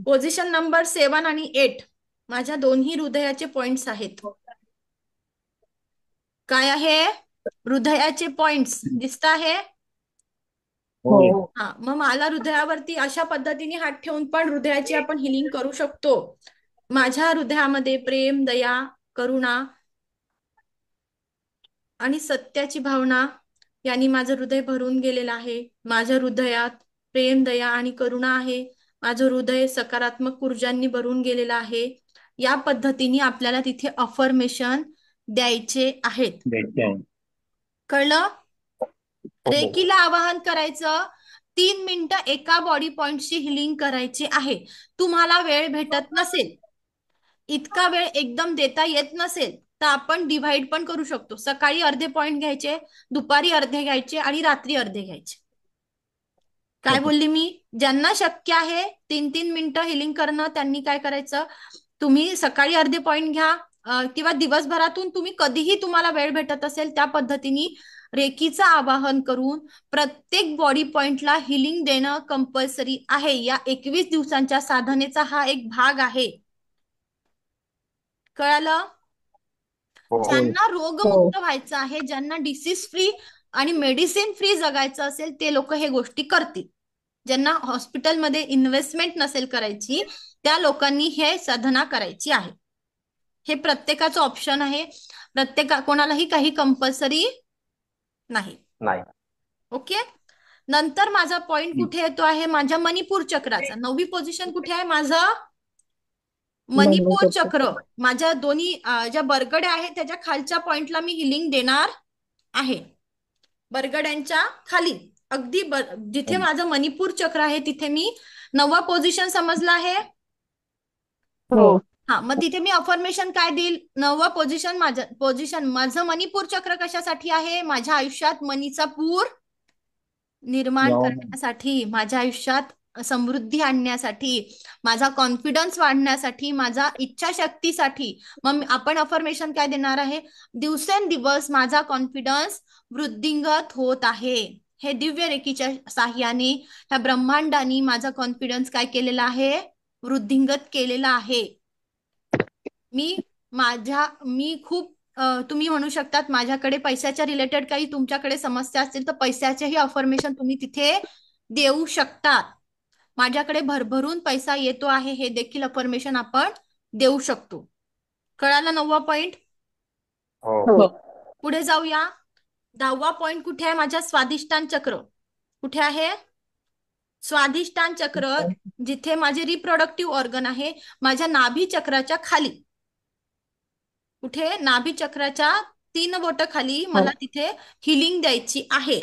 A: पोझिशन नंबर 7 आणि 8 माझ्या दोन्ही हृदयाचे पॉइंट्स आहेत. काय आहे? हृदयाचे पॉइंट्स दिसत आहे.
E: होय.
A: हा, मग मला हृदयावरती अशा पद्धतीने हात ठेवून पण हृदयाची आपण हिलिंग करू शकतो. माझ्या हृदयामध्ये प्रेम, दया, करुणा आणि सत्याची भावना यांनी माझं हृदय भरून गेलेलं आहे. माझ्या हृदयात प्रेम, दया आणि करुणा आहे. माझं हृदय सकारात्मक ऊर्जांनी भरून गेलेलं आहे. या पद्धतीने आपल्याला तिथे अफर्मेशन द्यायचे आहेत. कळलं? रेकीला आवाहन करायचं, 3 मिनिटं एका बॉडी पॉइंटची हिलिंग करायची आहे. तुम्हाला वेळ भेटत नसेल, इतका वेळ एकदम देता येत नसेल, तर आपण डिव्हाइड पण करू शकतो. सकाळी अर्धे पॉइंट घ्यायचे, दुपारी अर्धे घ्यायचे आणि रात्री अर्धे घ्यायचे. काय बोलली मी? ज्यांना शक्य आहे 3-3 मिनिटं हिलिंग करणं, त्यांनी काय करायचं, तुम्ही सकाळी अर्धे पॉइंट घ्या किंवा दिवसभरातून तुम्ही कधीही तुम्हाला वेळ भेटत असेल त्या पद्धतीने रेकीचं आवाहन करून प्रत्येक बॉडी पॉइंटला हिलिंग देणं कंपल्सरी आहे. या 21 दिवसांच्या साधनेचा हा एक भाग आहे. कळालं? ज्यांना रोगमुक्त व्हायचं आहे, ज्यांना डिसीज फ्री आणि मेडिसिन फ्री जगायचं असेल, ते लोक हे गोष्टी करतील. ज्यांना हॉस्पिटलमध्ये इन्व्हेस्टमेंट नसेल करायची, त्या लोकांनी हे साधना करायची आहे. हे प्रत्येकाचं ऑप्शन आहे. कोणालाही काही कंपल्सरी नाही. ओके. नंतर माझा पॉइंट कुठे येतो आहे? माझ्या मणिपूर चक्राचा 9वी पोझिशन कुठे आहे? माझं मणिपूर चक्र. माझ्या दोन्ही ज्या बरगड्या आहेत त्याच्या खालच्या पॉइंटला मी हिलिंग देणार आहे. बरगड्यांच्या खाली अगदी जिथे माझं मणिपूर चक्र आहे तिथे मी 9वा पोझिशन समजला आहे. हा, मग तिथे मी अफर्मेशन काय देईल? 9वा पोझिशन माझं मणिपूर चक्र कशासाठी आहे? माझ्या आयुष्यात मनीचा पूर निर्माण करण्यासाठी, माझ्या आयुष्यात समृद्धी आणण्यासाठी, माझा कॉन्फिडन्स वाढण्यासाठी, माझा इच्छाशक्तीसाठी. मग आपण अफर्मेशन काय देणार आहे? दिवसेंदिवस माझा कॉन्फिडन्स वृद्धिंगत होत आहे. हे दिव्य रेकीच्या साह्याने, ह्या ब्रह्मांडाने माझा कॉन्फिडन्स काय केलेला आहे? वृद्धिंगत केलेला आहे. मी खूप तुम्ही म्हणू शकतात माझ्याकडे पैशाच्या रिलेटेड काही तुमच्याकडे समस्या असतील तर पैशाचेही अफर्मेशन तुम्ही तिथे देऊ शकतात. माझ्याकडे भरभरून पैसा येतो आहे हे देखील अफर्मेशन आपण देऊ शकतो. कळाला 9वा पॉइंट? पुढे जाऊया. 10वा पॉइंट कुठे आहे? माझ्या स्वाधिष्ठान चक्र. कुठे आहे? स्वाधिष्ठान चक्र, जिथे माझे रिप्रोडक्टिव्ह ऑर्गन आहे, माझ्या नाभी चक्राच्या खाली. कुठे? नाभी चक्राच्या 3 बोट खाली मला तिथे हिलिंग द्यायची आहे.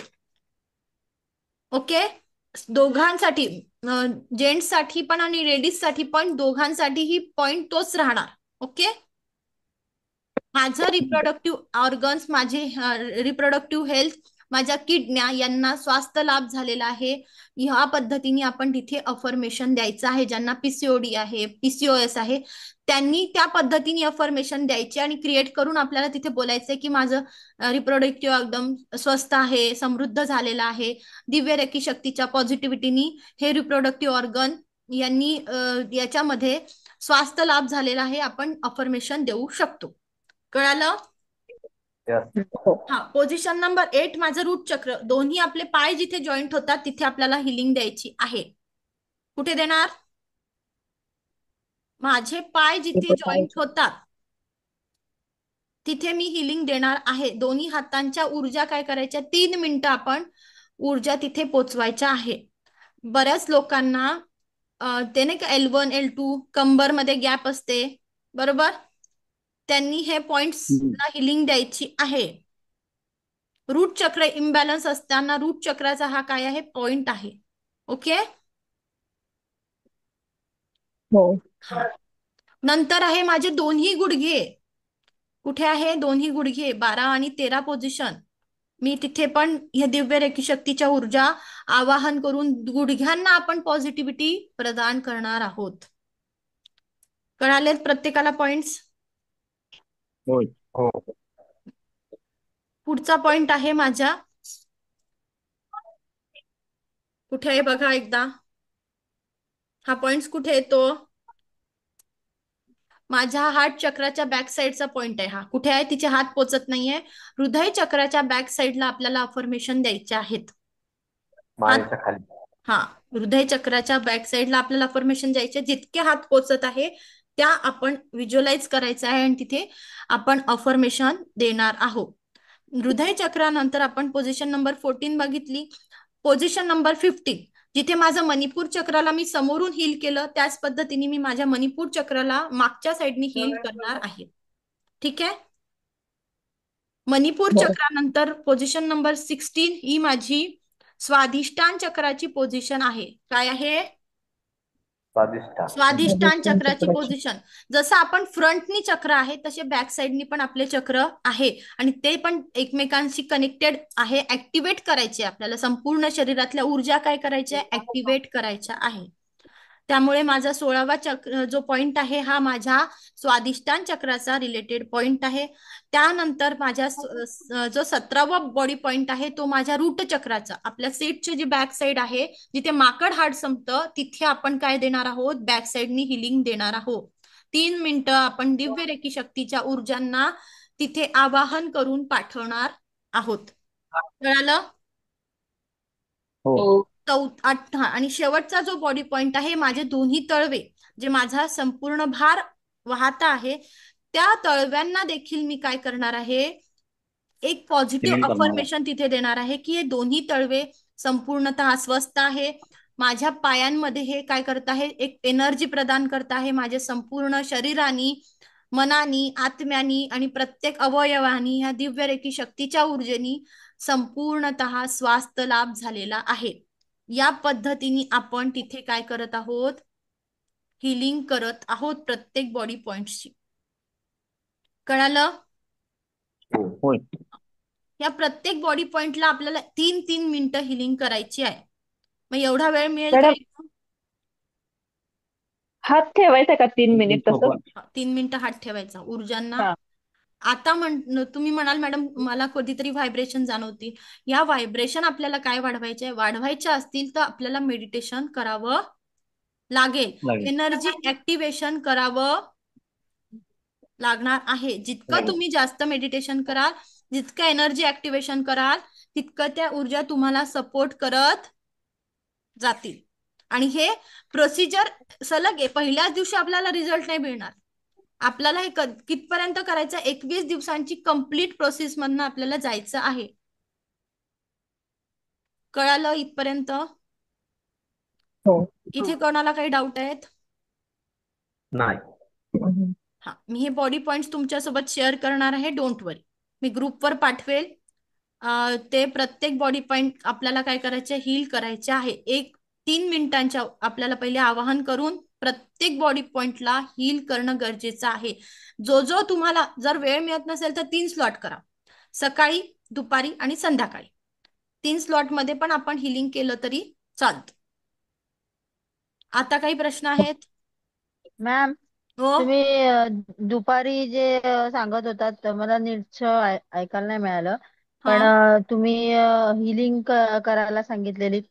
A: ओके. दोघांसाठी, जेंट्स साठी पण आणि लेडीज साठी पण, दोघांसाठी ही पॉइंट तोच राहणार. ओके. माझं रिप्रोडक्टिव्ह ऑर्गन्स, माझे रिप्रोडक्टिव्ह हेल्थ, माझ्या किडन्या यांना स्वास्थ्य लाभ झालेला आहे. ह्या पद्धतीने आपण तिथे अफर्मेशन द्यायचं आहे. ज्यांना पीसीओडी आहे, पीसीओएस आहे, त्यांनी त्या पद्धतीने अफर्मेशन द्यायचे आणि क्रिएट करून आपल्याला तिथे बोलायचंय की माझं रिप्रोडक्टिव्ह एकदम स्वस्थ आहे, समृद्ध झालेला आहे. दिव्य रेकी शक्तीच्या पॉझिटिव्हिटीनी हे रिप्रोडक्टिव्ह ऑर्गन यांनी याच्यामध्ये स्वास्थ्य लाभ झालेला आहे. आपण अफर्मेशन देऊ शकतो. कळालं? हा. पोझिशन नंबर 8 माझं रूट चक्र. दोन्ही आपले पाय जिथे जॉईंट होतात तिथे आपल्याला हिलिंग द्यायची आहे. कुठे देणार? माझे पाय जिथे जॉईंट होतात तिथे मी हिलिंग देणार आहे. दोन्ही हातांच्या ऊर्जा काय करायच्या? 3 मिनिटं आपण ऊर्जा तिथे पोचवायच्या आहे. बऱ्याच लोकांना ते नाही का L1 L2 कंबर मध्ये गॅप असते, बरोबर? त्यांनी हे पॉइंट्सला हिलिंग द्यायची आहे. रूट चक्र इम्बॅलन्स असताना रूट चक्राचा हा काय आहे? पॉइंट आहे. ओके. नंतर आहे माझे दोन्ही गुडघे. कुठे आहे? दोन्ही गुडघे 12 आणि 13 पोझिशन. मी तिथे पण हे दिव्य रेकी शक्तीच्या ऊर्जा आवाहन करून गुडघ्यांना आपण पॉझिटिव्हिटी प्रदान करणार आहोत. कळालेत प्रत्येकाला पॉइंट्स? पुढचा पॉइंट आहे माझ्या, कुठे आहे बघा एकदा. हा पॉइंट कुठे येतो? माझ्या हार्ट चक्राच्या बॅक साइडचा पॉइंट आहे. हा कुठे आहे? तिचे हात पोचत नाहीये. हृदय चक्राच्या बॅक साइडला आपल्याला अफर्मेशन द्यायचे आहेत. हा, हृदय चक्राच्या बॅक साइडला आपल्याला अफर्मेशन द्यायचे. जितके हात पोचत आहे त्या आपण व्हिज्युअलाइज करायचं आहे आणि तिथे आपण अफर्मेशन देणार आहोत. हृदय चक्रानंतर आपण पोझिशन नंबर 14 बघितली. पोझिशन नंबर 15 जिथे माझं मणिपूर चक्राला मी समोरून हील केलं त्याच पद्धतीने मी माझ्या मणिपूर चक्राला मागच्या साईडनी हील करणार आहे. ठीक आहे. मणिपूर
B: हो.
A: चक्रानंतर पोझिशन नंबर 16 ही माझी स्वाधिष्ठान चक्राची पोझिशन आहे. काय आहे?
E: स्वादिष्ट
A: स्वाधिष्ठान
B: स्वादिष्ठान
A: चक्राची
B: चक्राची.
A: पोझिशन. जसं आपण फ्रंटनी चक्र आहे तसे बॅक साइडनी पण आपले चक्र आहे आणि ते पण एकमेकांशी कनेक्टेड आहे. ऍक्टिव्हेट करायचे आपल्याला. संपूर्ण शरीरातल्या ऊर्जा काय करायच्या? ऍक्टिव्हेट करायच्या आहे. त्यामुळे माझा 16वा चक्र जो पॉइंट आहे हा माझ्या स्वाधिष्ठान चक्राचा रिलेटेड पॉइंट आहे. त्यानंतर माझ्या जो 17वा बॉडी पॉइंट आहे तो माझ्या रूट चक्राचा. आपल्या सीटची जी बॅक साइड आहे जिथे माकड हाड संपतं तिथे आपण काय देणार आहोत? बॅक साइडनी हिलिंग देणार आहोत. 3 मिनिटं आपण दिव्य रेकी शक्तीच्या ऊर्जांना तिथे आवाहन करून पाठवणार आहोत. कळालं?
E: हो
C: हो.
A: आणि शेवटचा जो बॉडी पॉइंट आहे माझे दोन्ही तळवे जे माझा संपूर्ण भार वाहता आहे त्या तळव्यांना देखील मी काय करणार आहे? एक पॉझिटिव्ह अफर्मेशन तिथे देणार आहे की हे दोन्ही तळवे संपूर्णतः स्वस्थ आहे. माझ्या पायांमध्ये हे काय करत आहे? एक एनर्जी प्रदान करत आहे. माझे संपूर्ण शरीरानी, मनानी, आत्म्यानी आणि प्रत्येक अवयवानी ह्या दिव्य रेखी शक्तीच्या ऊर्जेनी संपूर्णतः स्वास्थ्य लाभ झालेला आहे. या पद्धतीने आपण तिथे काय करत आहोत? हिलिंग करत आहोत प्रत्येक बॉडी पॉइंटची. कळालं?
E: होय
A: या प्रत्येक बॉडी पॉइंटला आपल्याला 3-3 मिनिटं हिलिंग करायची आहे. मग एवढा वेळ मिळेल
D: मॅडम
A: का?
D: हात ठेवायचा का 3 मिनिट तसं?
A: 3 मिनिटं हात ठेवायचा ऊर्जांना.
D: हा.
A: आता तुम्ही म्हणाल मॅडम मला कधीतरी व्हायब्रेशन जाणवती. या व्हायब्रेशन आपल्याला काय वाढवायचे? वाढवायच्या असतील तर आपल्याला मेडिटेशन करावं लागेल. एनर्जी ऍक्टिव्हेशन करावं लागणार आहे. जितकं तुम्ही जास्त मेडिटेशन कराल, जितकं एनर्जी ऍक्टिव्हेशन कराल, तितकं त्या ऊर्जा तुम्हाला सपोर्ट करत जातील. आणि हे प्रोसिजर सलग आहे. पहिल्याच दिवशी आपल्याला रिझल्ट नाही मिळणार. आपल्याला हे कितपर्यंत करायचं? 21 दिवसांची कंप्लीट प्रोसेस मधनं आपल्याला जायचं आहे. कळालं इथपर्यंत?
B: हो.
A: इथे कोणाला काही डाऊट आहेत?
F: नाही.
A: हा, मी हे बॉडी पॉइंट्स तुमच्यासोबत शेअर करणार आहे. डोंट वरी. मी ग्रुपवर पाठवेल. ते प्रत्येक बॉडी पॉइंट आपल्याला काय करायचे? हील करायचे आहे. 3 मिनिटांच्या आपल्याला पहिले आवाहन करून प्रत्येक बॉडी पॉइंटला हील करणं गरजेचं आहे. जो तुम्हाला जर वेळ मिळत नसेल तर 3 स्लॉट करा. सकाळी, दुपारी आणि संध्याकाळी. 3 स्लॉट मध्ये पण आपण हिलिंग केलं तरी चालतं. आता काही प्रश्न आहेत?
B: मॅम
A: हो.
B: तुम्ही दुपारी जे सांगत होतात तर मला नीटचं ऐकायला नाही मिळालं. पण तुम्ही हिलिंग करायला सांगितलेली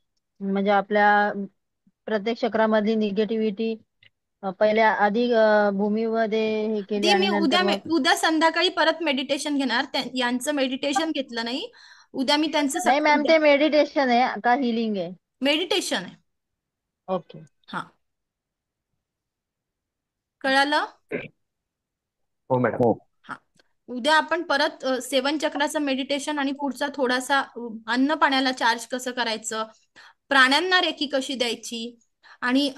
B: म्हणजे आपल्या प्रत्येक चक्रामधली निगेटिव्हिटी पहिले आधी भूमीमध्ये हे केली
A: मी
B: आणि नंतर मग
A: उद्या संध्याकाळी परत मेडिटेशन घेणार. यांचं मेडिटेशन घेतलं नाही. उद्या मी
B: नाही मॅम
A: त्यांचं
B: ते मेडिटेशन आहे का हिलिंग आहे?
A: मेडिटेशन आहे.
B: ओके.
A: हा, कळालं?
F: हो मॅडम.
A: हा, उद्या आपण परत 7 चक्राचं मेडिटेशन आणि पुढचा थोडासा अन्न पाण्याला चार्ज कसं करायचं, प्राण्यांना रेकी कशी द्यायची आणि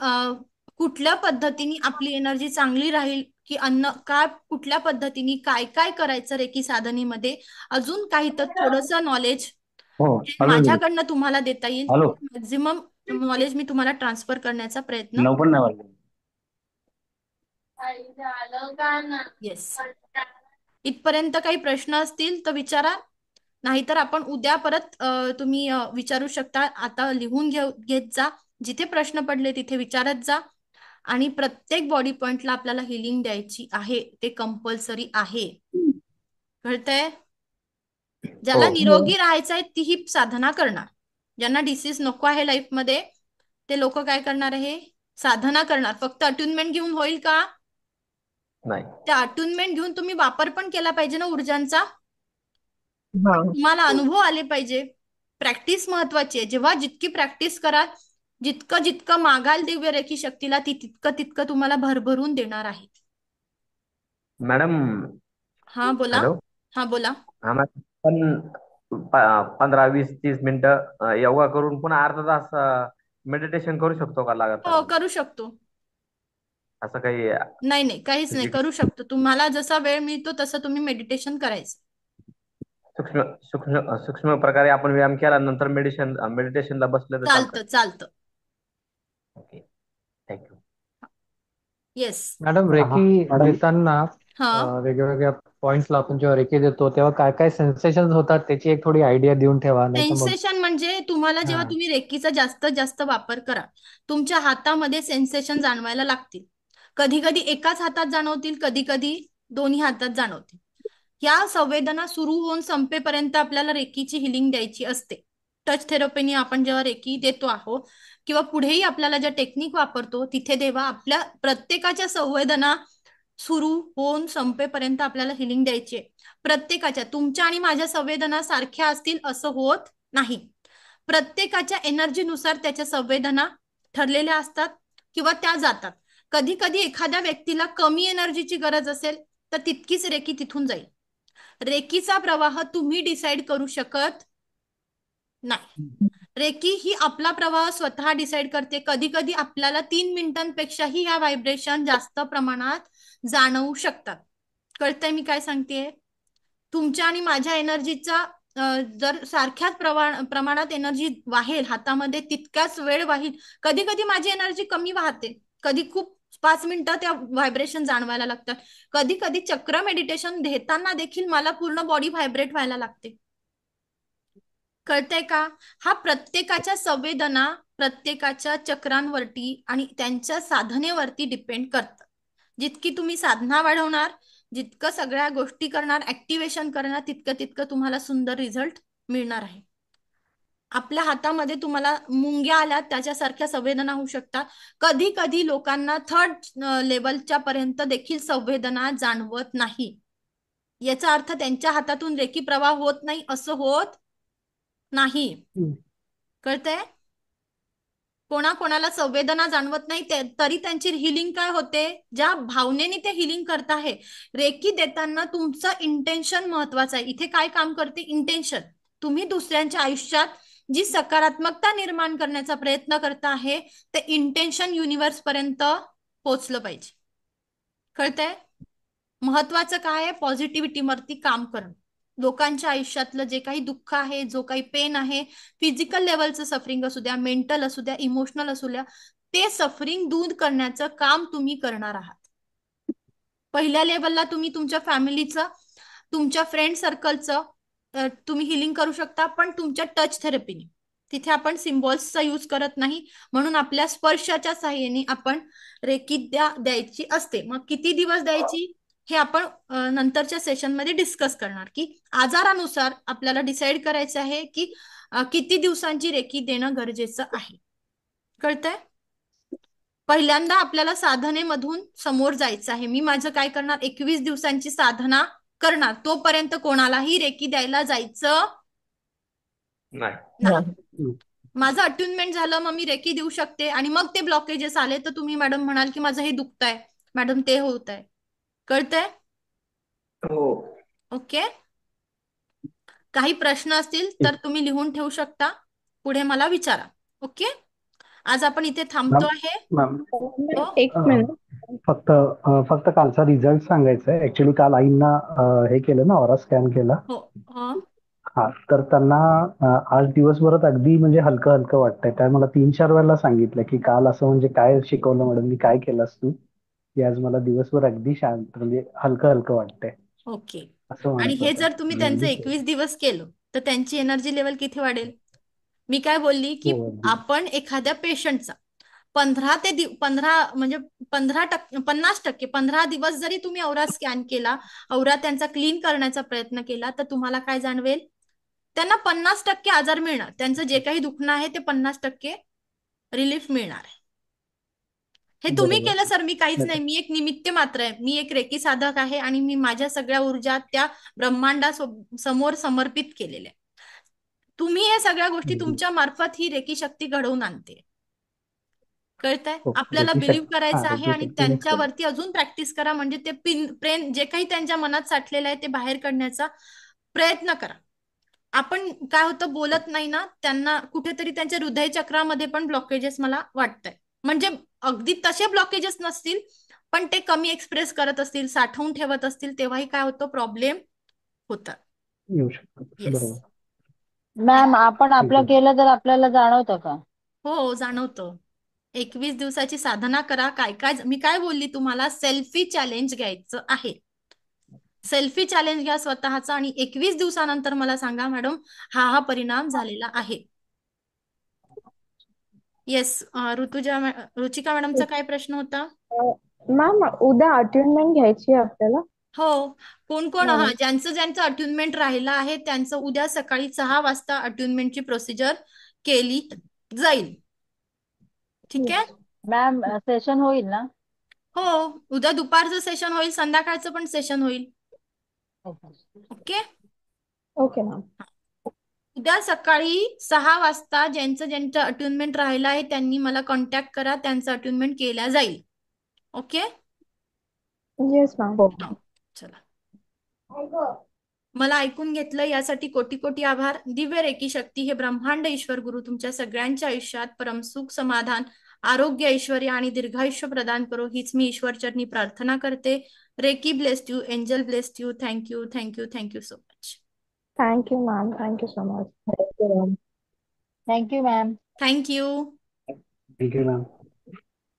A: कुठल्या पद्धतीने आपली एनर्जी चांगली राहील की कुठल्या पद्धतीने काय काय करायचं रेकी साधनेमध्ये, अजून काही तर थोडंसं नॉलेज माझ्याकडनं तुम्हाला देता येईल. मॅक्झिमम नॉलेज मी तुम्हाला ट्रान्सफर करण्याचा प्रयत्न. येस. इथपर्यंत काही प्रश्न असतील तर विचारा. नाहीतर आपण उद्या परत तुम्ही विचारू शकता. आता लिहून घेत जा. जिथे प्रश्न पडले तिथे विचारत जा. आणि प्रत्येक बॉडी पॉइंटला आपल्याला हिलिंग द्यायची आहे. ते कंपल्सरी आहे. कळतंय? ज्याला निरोगी राहायचं आहे ती ही साधना करणार. ज्यांना डिसीज नको आहे लाईफमध्ये ते लोक काय करणार आहे? साधना करणार. फक्त अट्युनमेंट घेऊन होईल का?
F: नाही.
A: त्या अट्युनमेंट घेऊन तुम्ही वापर पण केला पाहिजे ना ऊर्जांचा. तुम्हाला अनुभव आले पाहिजे. प्रॅक्टिस महत्वाची आहे. जेव्हा जितकी प्रॅक्टिस कराल, जितकं जितकं मागाल दिव्य रेखी शक्तीला ती तितकं तुम्हाला भरभरून देणार आहे.
F: मॅडम.
A: हा बोला.
F: हॅलो.
A: हा बोला.
F: हा मॅडम, पण 15, 20, 30 मिनिटं योगा करून पुन्हा अर्धा तास मेडिटेशन करू शकतो का लगातार
A: हो,
F: म्हणजे?
A: करू शकतो.
F: असं काही
A: नाही नाही, काहीच नाही,
F: फिजिक्स
A: करू शकतो. तुम्हाला जसा वेळ मिळतो तसं तुम्ही मेडिटेशन करायचं.
F: सूक्ष्म सूक्ष्म सूक्ष्म प्रकारे आपण व्यायाम केला नंतर मेडिटेशनला बसलं तर चालतं?
A: चालतं चालतं.
F: Okay, thank you.
A: येस.
G: मॅडम
E: हा
G: रेकी
E: मॅडम.
G: देताना
A: हा,
G: वेगवेगळ्या पॉइंट्सला आपण जेव्हा रेकी देतो तेव्हा काय काय सेन्सेशन होतात त्याची एक थोडी आयडिया देऊन ठेवा, नाही तर मग
A: सेन्सेशन म्हणजे तुम्हाला जेव्हा
G: हा
A: तुम्ही रेकीचा जास्तीत जास्त वापर करा, तुमच्या हातामध्ये सेन्सेशन जाणवायला लागतील. कधी कधी एकाच हातात जाणवतील, कधी कधी दोन्ही हातात जाणवतील. या संवेदना सुरू होऊन संपेपर्यंत आपल्याला रेकीची हिलिंग द्यायची असते. टच थेरपीने आपण जेव्हा रेकी देतो आहोत किंवा पुढेही आपल्याला ज्या टेक्निक वापरतो तिथे तेव्हा आपल्या प्रत्येकाच्या संवेदना सुरू होऊन संपेपर्यंत आपल्याला हिलिंग द्यायची आहे. प्रत्येकाच्या, तुमच्या आणि माझ्या संवेदना सारख्या असतील असं होत नाही. प्रत्येकाच्या एनर्जीनुसार त्याच्या संवेदना ठरलेल्या असतात किंवा त्या जातात. कधी कधी एखाद्या व्यक्तीला कमी एनर्जीची गरज असेल तर तितकीच रेकी तिथून जाईल. रेकीचा प्रवाह तुम्ही डिसाईड करू शकत नाही. रेकी ही आपला प्रवाह स्वतः डिसाईड करते. कधी कधी आपल्याला 3 मिनिटांपेक्षाही ह्या व्हायब्रेशन जास्त प्रमाणात जाणवू शकतात. कळतंय मी काय सांगतेय? तुमच्या आणि माझ्या एनर्जीचा जर सारख्याच प्रमाणात एनर्जी वाहेल हातामध्ये तितक्याच वेळ वाहील. कधी कधी माझी एनर्जी कमी वाहते, कधी खूप 5 मिनिटं त्या व्हायब्रेशन जाणवायला लागतात. कधी कधी चक्र मेडिटेशन घेताना देखील मला पूर्ण बॉडी व्हायब्रेट व्हायला लागते. कळतंय का? हा प्रत्येकाच्या संवेदना प्रत्येकाच्या चक्रांवरती आणि त्यांच्या साधनेवरती डिपेंड करतं. जितकी तुम्ही साधना वाढवणार, जितकं सगळ्या गोष्टी करणार, ऍक्टिव्हेशन करणार, तितकं तितकं तुम्हाला सुंदर रिझल्ट मिळणार आहे. आपल्या हातामध्ये तुम्हाला मुंग्या आल्या त्याच्यासारख्या संवेदना होऊ शकतात. कधी कधी लोकांना 3rd लेवलच्या पर्यंत देखील संवेदना जाणवत नाही. याचा अर्थ त्यांच्या हातातून रेकी प्रवाह होत नाही असं होत नाही. कळतंय? कोणाकोणाला संवेदना जाणवत नाही तरी त्यांची हिलिंग काय होते, ज्या भावनेने ते हिलिंग करत आहे. रेकी देताना तुमचं इंटेन्शन महत्वाचं आहे. इथे काय काम करते? इंटेन्शन. तुम्ही दुसऱ्यांच्या आयुष्यात जी सकारात्मकता निर्माण करण्याचा प्रयत्न करता आहे ते इंटेन्शन युनिव्हर्स पर्यंत पोहोचलं पाहिजे. कळतंय? महत्वाचं काय आहे? पॉझिटिव्हिटीवरती काम करणं. लोकांच्या आयुष्यातलं जे काही दुःख आहे, जो काही पेन आहे, फिजिकल लेवलचं सफरिंग असू द्या, मेंटल असू द्या, इमोशनल असू द्या, ते सफरिंग दूर करण्याचं काम तुम्ही करणार आहात. पहिल्या लेवलला तुम्ही तुमच्या फॅमिलीचं, तुमच्या फ्रेंड सर्कलचं तुम्ही हिलिंग करू शकता, पण तुमच्या टच थेरपीने. तिथे आपण सिम्बॉल्सचा यूज करत नाही, म्हणून आपल्या स्पर्शाच्या साहाय्याने आपण रेकी द्यायची असते. मग किती दिवस द्यायची हे आपण नंतरच्या सेशनमध्ये डिस्कस करणार, की आजारानुसार आपल्याला डिसाईड करायचं आहे की किती दिवसांची रेकी देणं गरजेचं आहे. कळतंय? पहिल्यांदा आपल्याला साधनेमधून समोर जायचं आहे. मी माझं काय करणार, 21 दिवसांची साधना करणार. तोपर्यंत कोणालाही रेकी द्यायला जायचं नाही. माझं अट्युनमेंट झालं, मग मी रेकी देऊ शकते आणि मग ते ब्लॉकेजेस आले तर तुम्ही मॅडम म्हणाल की माझं हे दुखतंय, मॅडम ते होत आहे. कळतंय?
F: हो.
A: ओके. काही प्रश्न असतील तर तुम्ही लिहून ठेवू शकता, पुढे मला विचारा. ओके. आज आपण इथे थांबतो आहे.
E: मॅम,
A: हो
D: एक मिनिट.
E: फक्त कालचा रिझल्ट सांगायचा आहे. ऍक्च्युली काल आईंना हे केलं ना, ऑरा स्कॅन केला.
A: हो हो.
E: हा, तर त्यांना आज दिवसभरात अगदी म्हणजे हलकं हलकं वाटतंय. त्या मला 3-4 वेळेला सांगितलं की काल असं म्हणजे काय शिकवलं मॅडम, मी काय केलंस तू, की आज मला दिवसभर अगदी शांत म्हणजे हलकं हलकं वाटतंय
A: ओके.
E: असं
A: आणि
E: म्हणत
A: हे
E: होत्या.
A: जर तुम्ही त्यांचं 21 दिवस केलं तर त्यांची एनर्जी लेवल किती वाढेल? मी काय बोलली की
E: हो, अगदी.
A: आपण एखाद्या पेशंटचा 15 म्हणजे 50%, 15 दिवस जरी तुम्ही औरा स्कॅन केला, औरा त्यांचा क्लीन करण्याचा प्रयत्न केला, तर तुम्हाला काय जाणवेल? त्यांना 50% आजार मिळणार. त्यांचं जे काही दुखणं आहे ते 50% रिलीफ मिळणार आहे. हे तुम्ही
E: बरोबर.
A: केलं सर, मी काहीच नाही, मी एक निमित्त मात्र आहे. मी एक रेकी साधक आहे आणि मी माझ्या सगळ्या ऊर्जा त्या ब्रह्मांडा समोर समर्पित केलेल्या. तुम्ही या सगळ्या गोष्टी तुमच्या मार्फत ही रेकी शक्ती घडवून आणते. कळतंय?
E: हो,
A: आपल्याला
E: रेकी
A: बिलीव्ह
E: शक्ती.
A: करायचं
E: हा,
A: आहे
E: रेकी
A: आणि
E: शक्तीनेच करतो.
A: त्यांच्यावरती अजून प्रॅक्टिस करा, म्हणजे ते प्रेम जे काही त्यांच्या मनात साठलेलं आहे ते बाहेर काढण्याचा प्रयत्न करा. आपण काय होतं बोलत नाही ना, त्यांना कुठेतरी त्यांच्या हृदय चक्रामध्ये पण ब्लॉकेजेस मला वाटतंय. म्हणजे अगदी तसे ब्लॉकेजेस नसतील, पण ते कमी एक्सप्रेस करत असतील, साठवून ठेवत असतील, तेव्हाही काय होतं, प्रॉब्लेम होतात.
E: येऊ शकतो.
A: येस.
E: बरोबर.
B: मॅम आपण
E: ठीक
B: आपलं
E: आहे.
B: केलं तर आपल्याला जाणवतं का?
A: हो, जाणवतं. 21 दिवसाची साधना करा. काय काय मी काय बोलली तुम्हाला, सेल्फी चॅलेंज घ्यायचं आहे. सेल्फी चॅलेंज घ्या स्वतःचा आणि 21 दिवसानंतर मला सांगा मॅडम हा परिणाम झालेला आहे. येस. रुचिका मॅडमचा काय प्रश्न होता?
H: मॅम उद्या अटेंडमेंट घ्यायची आहे आपल्याला.
A: हो, कोण कोण
H: हो.
A: ज्यांचं अट्युनमेंट राहिलं आहे त्यांचं उद्या सकाळी 6 वाजता अट्युनमेंटची प्रोसिजर केली जाईल. ठीक आहे.
B: मॅम सेशन होईल ना?
A: हो, उद्या दुपारचं सेशन होईल, संध्याकाळचं पण सेशन होईल. ओके.
H: Okay ma'am.
A: उद्या सकाळी 6 वाजता ज्यांचं अट्युनमेंट राहिलं आहे त्यांनी मला कॉन्टॅक्ट करा, त्यांचं अट्युनमेंट केल्या जाईल. ओके.
H: Yes ma'am.
A: चला, मला ऐकून घेतलं यासाठी कोटी कोटी आभार. दिव्य रेकी शक्ती हे ब्रह्मांड ईश्वर गुरु तुमच्या सगळ्यांच्या आयुष्यात परमसुख, समाधान, आरोग्य, ऐश्वर्य आणि दीर्घायुष्य प्रदान करो हीच मी ईश्वर चरणी प्रार्थना करते. Reiki blessed you, angel blessed you. Thank you, thank you, thank you so much.
H: Thank you ma'am. Thank you so much.
B: Thank you ma'am.
A: Thank you.
E: ठीक आहे मॅम.